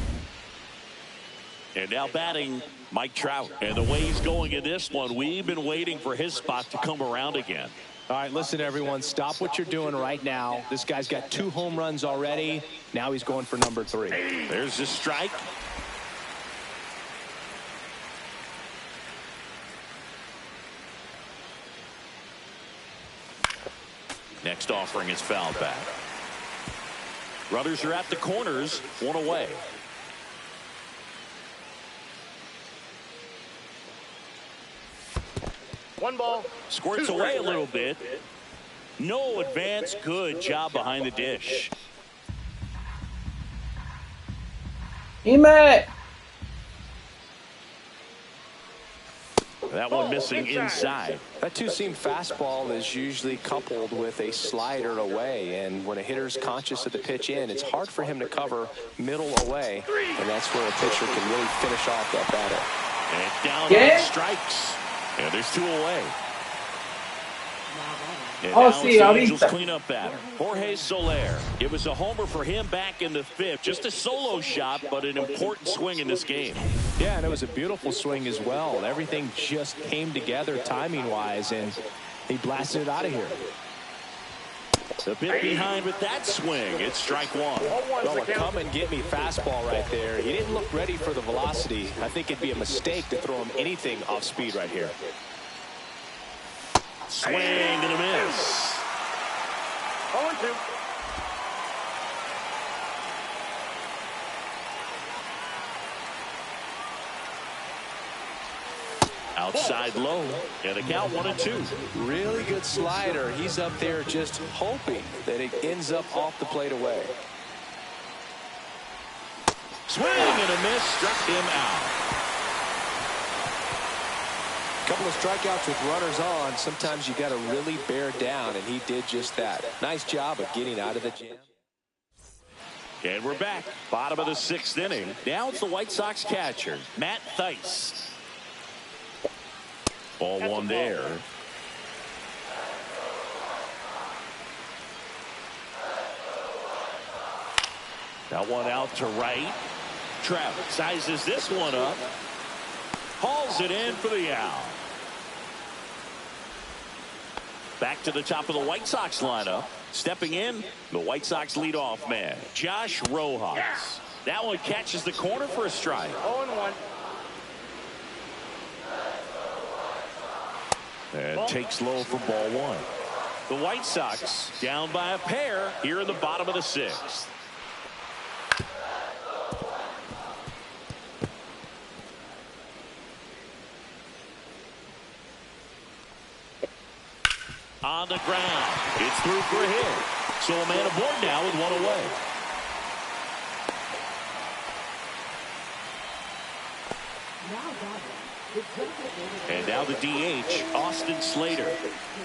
And now batting Mike Trout. And the way he's going in this one, we've been waiting for his spot to come around again. All right, listen, everyone. Stop what you're doing right now. This guy's got 2 home runs already. Now he's going for number 3. There's the strike. Next offering is fouled back. Runners are at the corners, one away. One ball. Squirts away a little bit. No advance. Good job behind the dish. Ime! That one missing inside. That two-seam fastball is usually coupled with a slider away, and when a hitter's conscious of the pitch in, it's hard for him to cover middle away, and that's where a pitcher can really finish off that batter. And down on strikes. And there's 2 away. And now it's the Angels cleanup batter, Jorge Soler. It was a homer for him back in the 5th. Just a solo shot, but an important swing in this game. Yeah, and it was a beautiful swing as well. Everything just came together timing-wise, and he blasted it out of here. A bit behind with that swing. It's strike 1. Well, a come-and-get-me fastball right there. He didn't look ready for the velocity. I think it'd be a mistake to throw him anything off speed right here. Swing and a miss. 0-2. Outside low. And the count 1-2. Really good slider. He's up there just hoping that it ends up off the plate away. Swing and a miss. Struck him out. couple of strikeouts with runners on. Sometimes you got to really bear down, and he did just that. Nice job of getting out of the jam. And we're back. Bottom of the 6th inning. Now it's the White Sox catcher, Matt Thaiss. Ball one there. That one out to right. Trout sizes this one up. Hauls it in for the out. Back to the top of the White Sox lineup. Stepping in, the White Sox leadoff man, Josh Rojas. That one catches the corner for a strike. 0-1. And takes low for ball one. The White Sox down by a pair here in the bottom of the 6th. On the ground. It's through for a hit. So a man aboard now with one away. And now the DH, Austin Slater.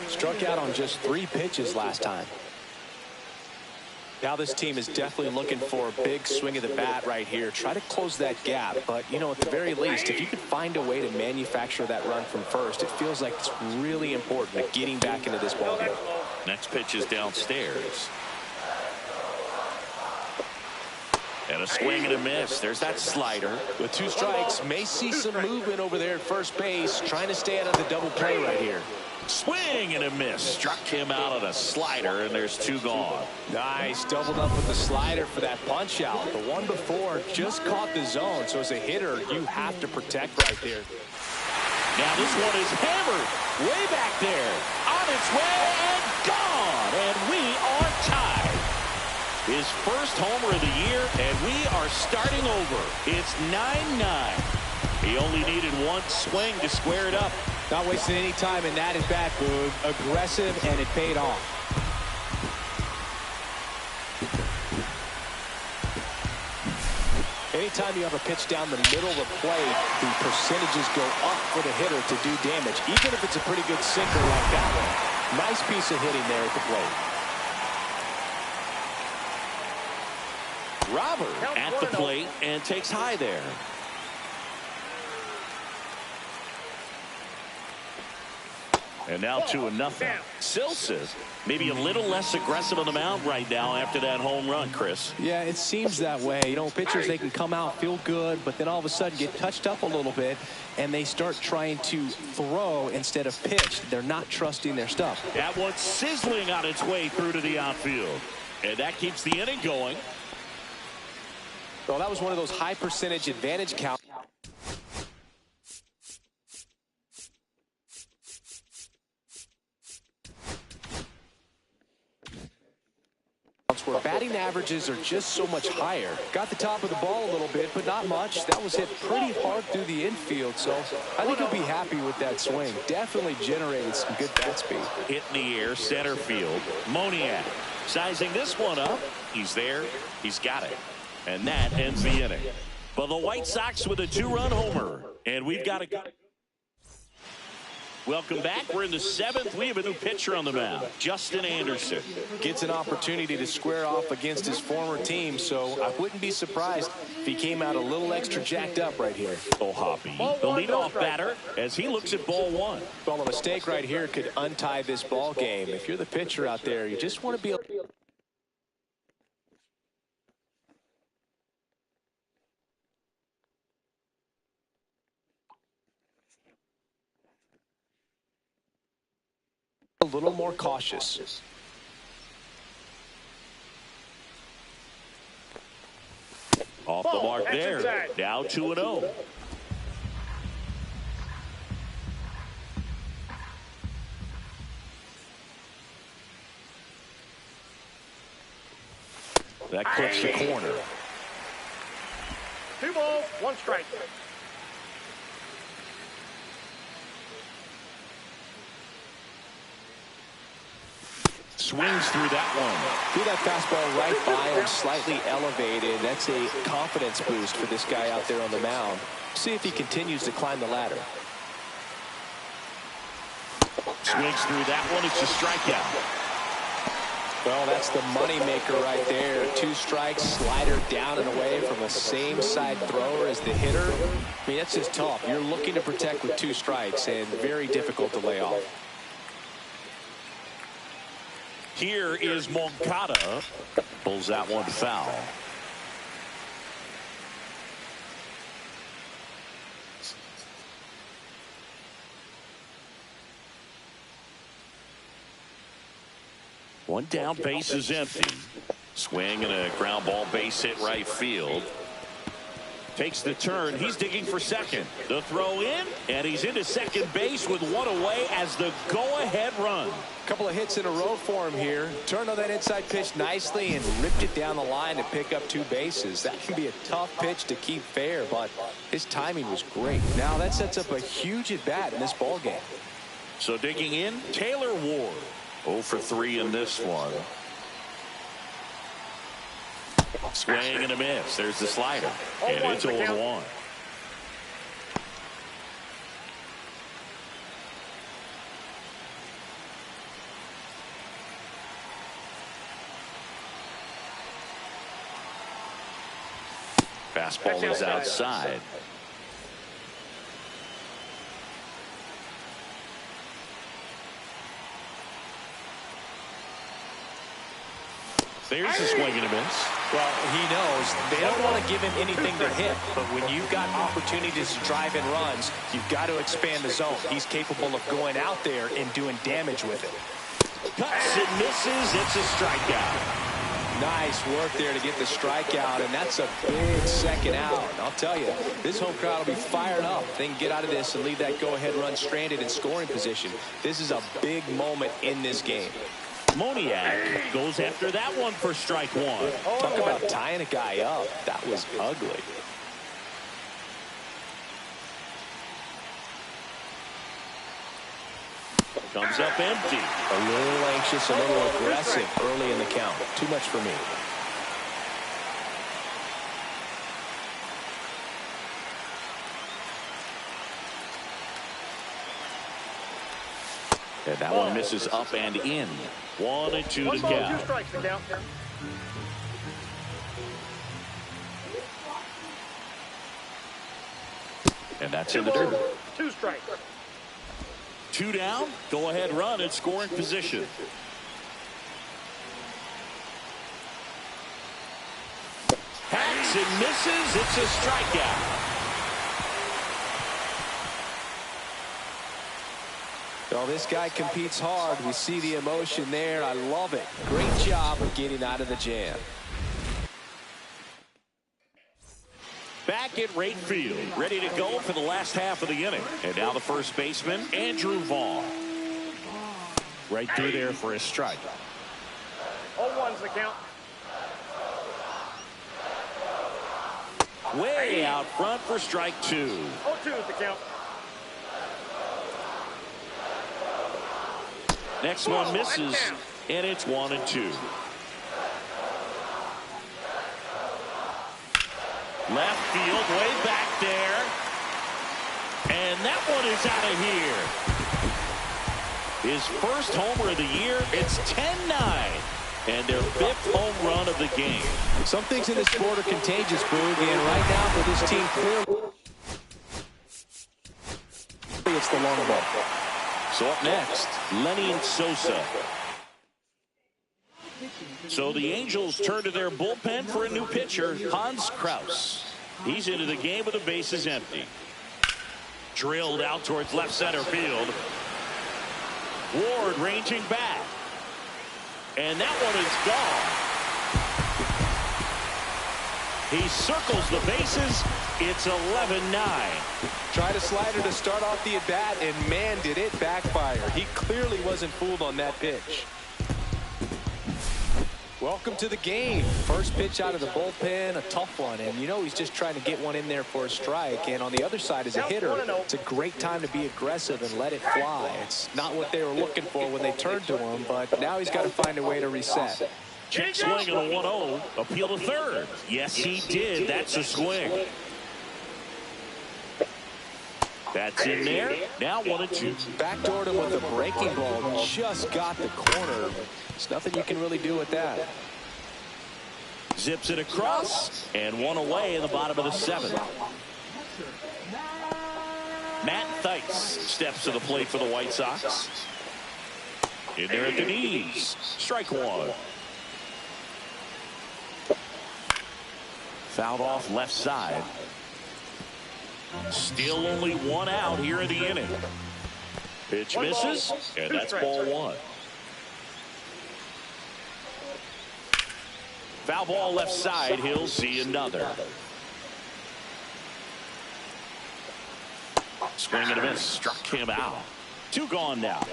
Struck out on just 3 pitches last time. Now this team is definitely looking for a big swing of the bat right here. Try to close that gap. But, you know, at the very least, if you could find a way to manufacture that run from first, it feels like it's really important at getting back into this ballgame. Next pitch is downstairs. And a swing and a miss. There's that slider. With 2 strikes, may see some movement over there at first base, trying to stay out of the double play right here. Swing and a miss. Struck him out on a slider, and there's 2 gone. Nice. Doubled up with the slider for that punch out. The one before just caught the zone, so as a hitter, you have to protect right there. Now this one is hammered way back there. On its way and gone. And we are tied. His first homer of the year, and we are starting over. It's 9-9. He only needed 1 swing to square it up. Not wasting any time in that at-bat, Boog. Aggressive, and it paid off. Anytime you have a pitch down the middle of the plate, the percentages go up for the hitter to do damage, even if it's a pretty good sinker like that one. Nice piece of hitting there at the plate. Robert at the plate and takes high there. And now 2-0. Silseth maybe a little less aggressive on the mound right now after that home run, Chris. Yeah, it seems that way. You know, pitchers, they can come out, feel good, but then all of a sudden get touched up a little bit, and they start trying to throw instead of pitch. They're not trusting their stuff. That one's sizzling on its way through to the outfield. And that keeps the inning going. Well, that was one of those high percentage advantage counts. Where batting averages are just so much higher. Got the top of the ball a little bit, but not much. That was hit pretty hard through the infield, so I think he'll be happy with that swing. Definitely generated some good bat speed. Hit in the air, center field. Moniak sizing this one up. He's there. He's got it. And that ends the inning. But the White Sox with a 2-run homer. And we've got a... Welcome back. We're in the 7th. We have a new pitcher on the mound, Justin Anderson. Gets an opportunity to square off against his former team, so I wouldn't be surprised if he came out a little extra jacked up right here. Oh, Hoppy, the leadoff batter, as he looks at ball one. Well, a mistake right here could untie this ball game. If you're the pitcher out there, you just want to be a little more cautious. Off the mark there. Now 2-0. That clips the corner. 2 balls, 1 strike. Swings through that one. See that fastball right by him, slightly elevated. That's a confidence boost for this guy out there on the mound. See if he continues to climb the ladder. Swings through that one. It's a strikeout. Well, that's the money maker right there. 2 strikes, slider down and away from the same side thrower as the hitter. I mean, that's just tough. You're looking to protect with 2 strikes and very difficult to lay off. Here is Moncada. Pulls that one foul. One down, base is empty. Swing and a ground ball, base hit right field. Takes the turn. He's digging for second. The throw in, and he's into second base with 1 away as the go-ahead run. Couple of hits in a row for him here. Turned on that inside pitch nicely and ripped it down the line to pick up 2 bases. That can be a tough pitch to keep fair, but his timing was great. Now that sets up a huge at-bat in this ballgame. So digging in, Taylor Ward. 0 for 3 in this one. Swing and a miss. There's the slider. And it's 0-1. Fastball is outside. There's a swing and a miss. Well, he knows they don't want to give him anything to hit, but when you've got opportunities to drive in runs, you've got to expand the zone. He's capable of going out there and doing damage with it. Cuts and misses. It's a strikeout. Nice work there to get the strikeout, and that's a big second out. I'll tell you, this home crowd will be fired up. They can get out of this and leave that go-ahead run stranded in scoring position. This is a big moment in this game. Moniak goes after that one for strike 1. Talk about tying a guy up. That was ugly. Comes up empty. A little anxious, a little aggressive early in the count. Too much for me. And that one misses up and in. 1-2 to 1 ball, 2 count. strikes to count. And that's in the dirt. 2 strikes. 2 down. Go ahead run in scoring position. Hacks and misses. It's a strikeout. Well, this guy competes hard. We see the emotion there. I love it. Great job of getting out of the jam. Back at right field, ready to go for the last half of the inning. And now the first baseman, Andrew Vaughn. Right through there for a strike. 0-1's the count. Way out front for strike 2. 0-2's the count. Next one misses, and it's 1-2. Left field, way back there. And that one is out of here. His first homer of the year. It's 10-9. And their 5th home run of the game. Some things in this sport are contagious, Boog, and right now for this team, clearly it's the long ball. So up next, Lenny Sosa. So the Angels turn to their bullpen for a new pitcher, Hans Kraus. He's into the game with the bases empty. Drilled out towards left center field. Ward ranging back. And that one is gone. He circles the bases. It's 11-9. Tried a slider to start off the at-bat, and man, did it backfire. He clearly wasn't fooled on that pitch. Welcome to the game. First pitch out of the bullpen, a tough one, and you know he's just trying to get one in there for a strike. And on the other side, as a hitter, it's a great time to be aggressive and let it fly. It's not what they were looking for when they turned to him, but now he's got to find a way to reset. Check swing and a 1-0. Appeal to third. Yes, he did. That's a swing. That's in there. Now 1-2. Backdoored him with a breaking ball. Just got the corner. There's nothing you can really do with that. Zips it across, and one away in the bottom of the 7th. Matt Theis steps to the plate for the White Sox. In there at the knees. Strike one. Fouled off left side. Still only one out here in the inning. Pitch misses, and that's ball one. Foul ball left side. He'll see another. Swing and a miss. Struck him out. 2 gone now.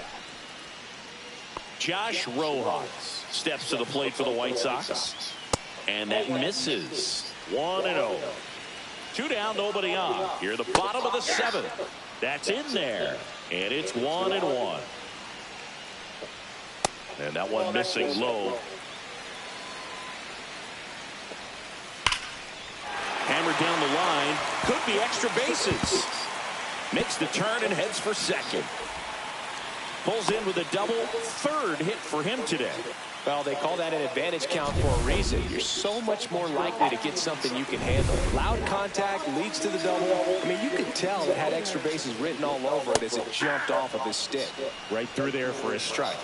Josh Rojas steps to the plate for the White Sox. And that misses. 1-0. 2 down, nobody on. Here at the bottom of the 7th. That's in there. And it's 1-1. And that one missing low. Hammered down the line. Could be extra bases. Makes the turn and heads for second. Pulls in with a double. 3rd hit for him today. Well, they call that an advantage count for a reason. You're so much more likely to get something you can handle. Loud contact leads to the double. I mean, you could tell it had extra bases written all over it as it jumped off of his stick. Right through there for a strike.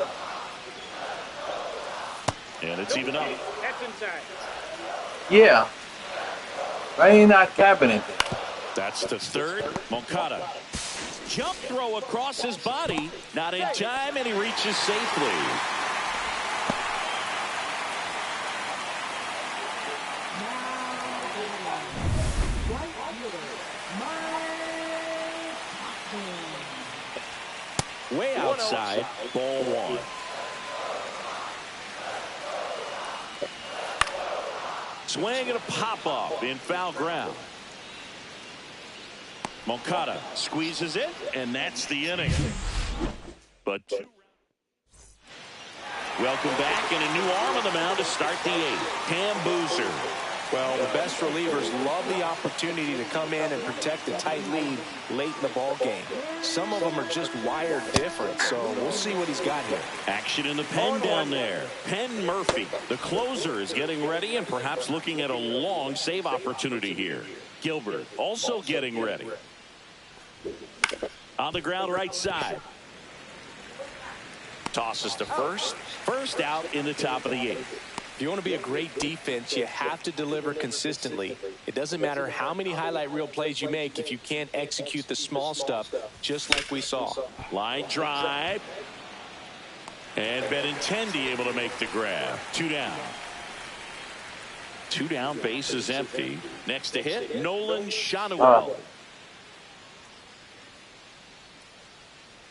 And it's even up. That's inside. Yeah. Right in that cabinet. That's to 3rd. Moncada. Jump throw across his body. Not in time, and he reaches safely. Way outside, ball one. Swing and a pop-up in foul ground. Moncada squeezes it, and that's the inning. But welcome back, and a new arm on the mound to start the 8th. Cam Boozer. Well, the best relievers love the opportunity to come in and protect the tight lead late in the ball game. Some of them are just wired different, so we'll see what he's got here. Action in the pen down there. Penn Murphy, the closer, is getting ready and perhaps looking at a long save opportunity here. Gilbert also getting ready. On the ground right side. Tosses to first. First out in the top of the 8th. If you want to be a great defense, you have to deliver consistently. It doesn't matter how many highlight reel plays you make if you can't execute the small stuff, just like we saw. Line drive. And Benintendi able to make the grab. 2 down. 2 down, base is empty. Next to hit, Nolan Schanuel.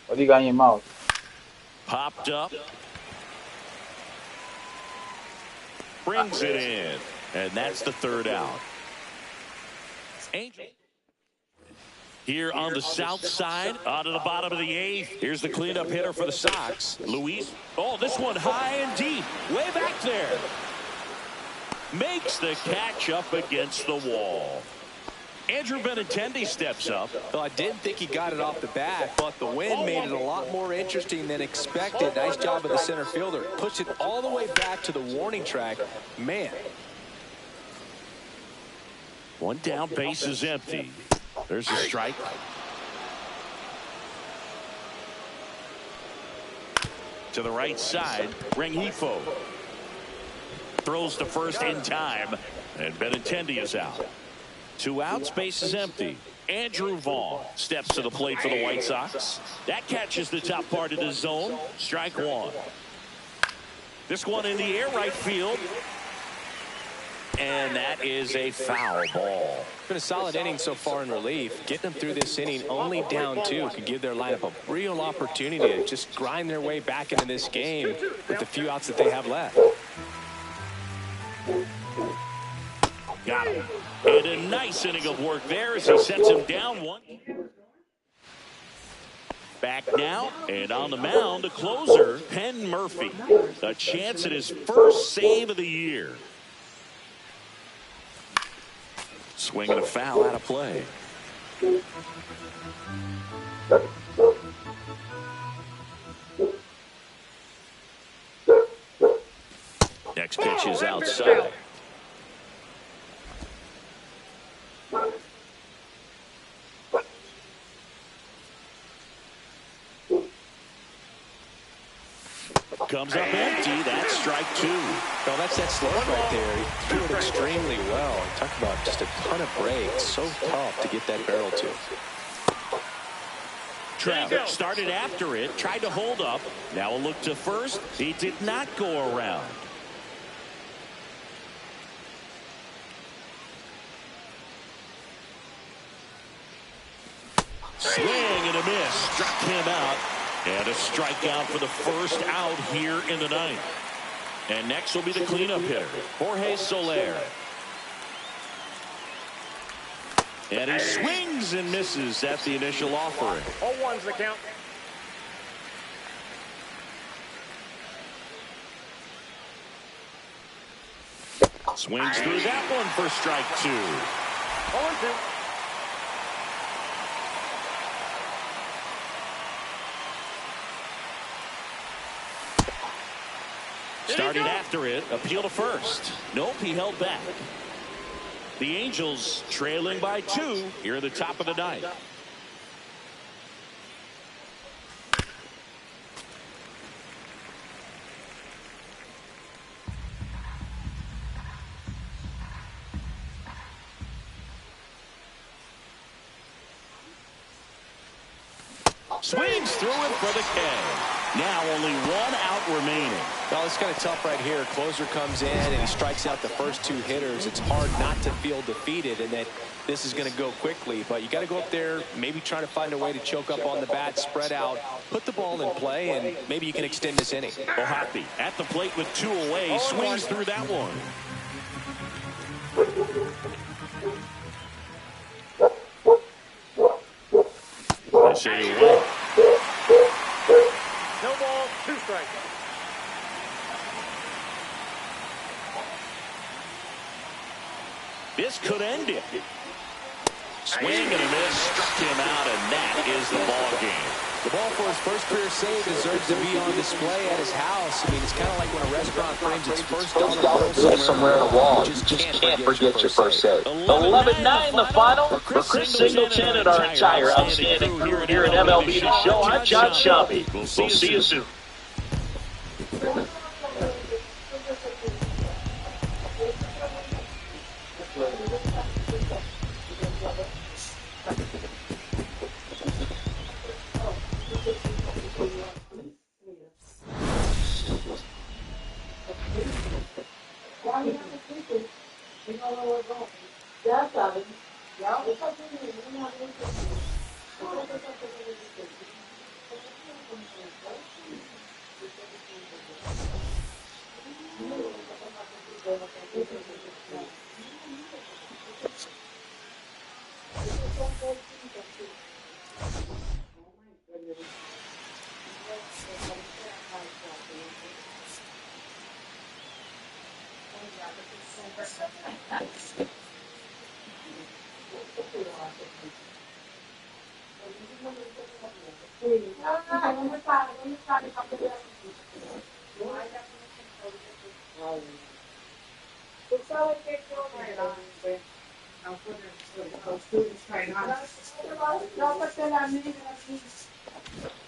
What do you got in your mouth? Popped up. Brings it in. And that's the 3rd out. Angel. Here on the south side, on to the bottom of the 8th. Here's the cleanup hitter for the Sox. Luis. Oh, this one high and deep. Way back there. Makes the catch up against the wall. Andrew Benintendi steps up. Well, I didn't think he got it off the bat, but the wind made it a lot more interesting than expected. Nice job of the center fielder. Puts it all the way back to the warning track. Man. 1 down, base is empty. There's a strike. To the right side, Rengifo. Throws to first in time, and Benintendi is out. 2 outs, base is empty. Andrew Vaughn steps to the plate for the White Sox. That catches the top part of the zone. Strike 1. This one in the air, right field. And that is a foul ball. It's been a solid inning so far in relief. Getting them through this inning only down 2 could give their lineup a real opportunity to just grind their way back into this game with the few outs that they have left. Got him. And a nice inning of work there as he sets him down 1. Back now, and on the mound, the closer, Penn Murphy. A chance at his first save of the year. Swing and a foul out of play. pitches outside. Comes up empty. That's strike two. Well, that's that slope right there. He threw it extremely well. Talk about just a ton of breaks. So tough to get that barrel to. Trout started after it, tried to hold up. Now a look to first. He did not go around. Swing and a miss. Struck him out. And a strikeout for the first out here in the ninth. And next will be the cleanup hitter, Jorge Soler. And he swings and misses at the initial offering. 0-1's the count. Swings through that one for strike two. 0-2. Started after it, appeal to first. Nope, he held back. The Angels trailing by 2 here at the top of the ninth. Swings through it for the K. Now only 1 out remaining. Well, it's kind of tough right here. Closer comes in and he strikes out the first 2 hitters. It's hard not to feel defeated and that this is going to go quickly. But you got to go up there, maybe try to find a way to choke up on the bat, spread out, put the ball in play, and maybe you can extend this inning. Halotv at the plate with 2 away. Swings through that one. That's a No ball, 2 strikes. This could end it. Swing and a miss, struck him out, and that is the ball game. The ball for his first career save deserves to be on display at his house. I mean, it's kind of like when a restaurant frames its first dollar bill somewhere on the wall. You just can't forget your first save. 11-9 the final for Chris Singleton and our entire outstanding crew here at MLB The Show. I'm John Shelby. We'll see you soon.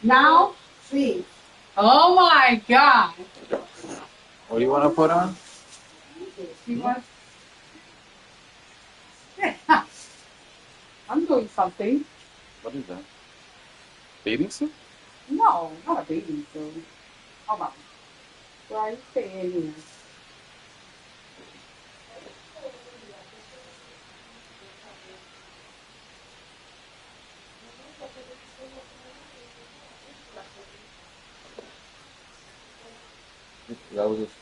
Now, see. Oh my God. What do you want to put on? You want? I'm doing something. What is that? Bathing suit? No, not a baby suit. Hold on. Where are you staying here? That was just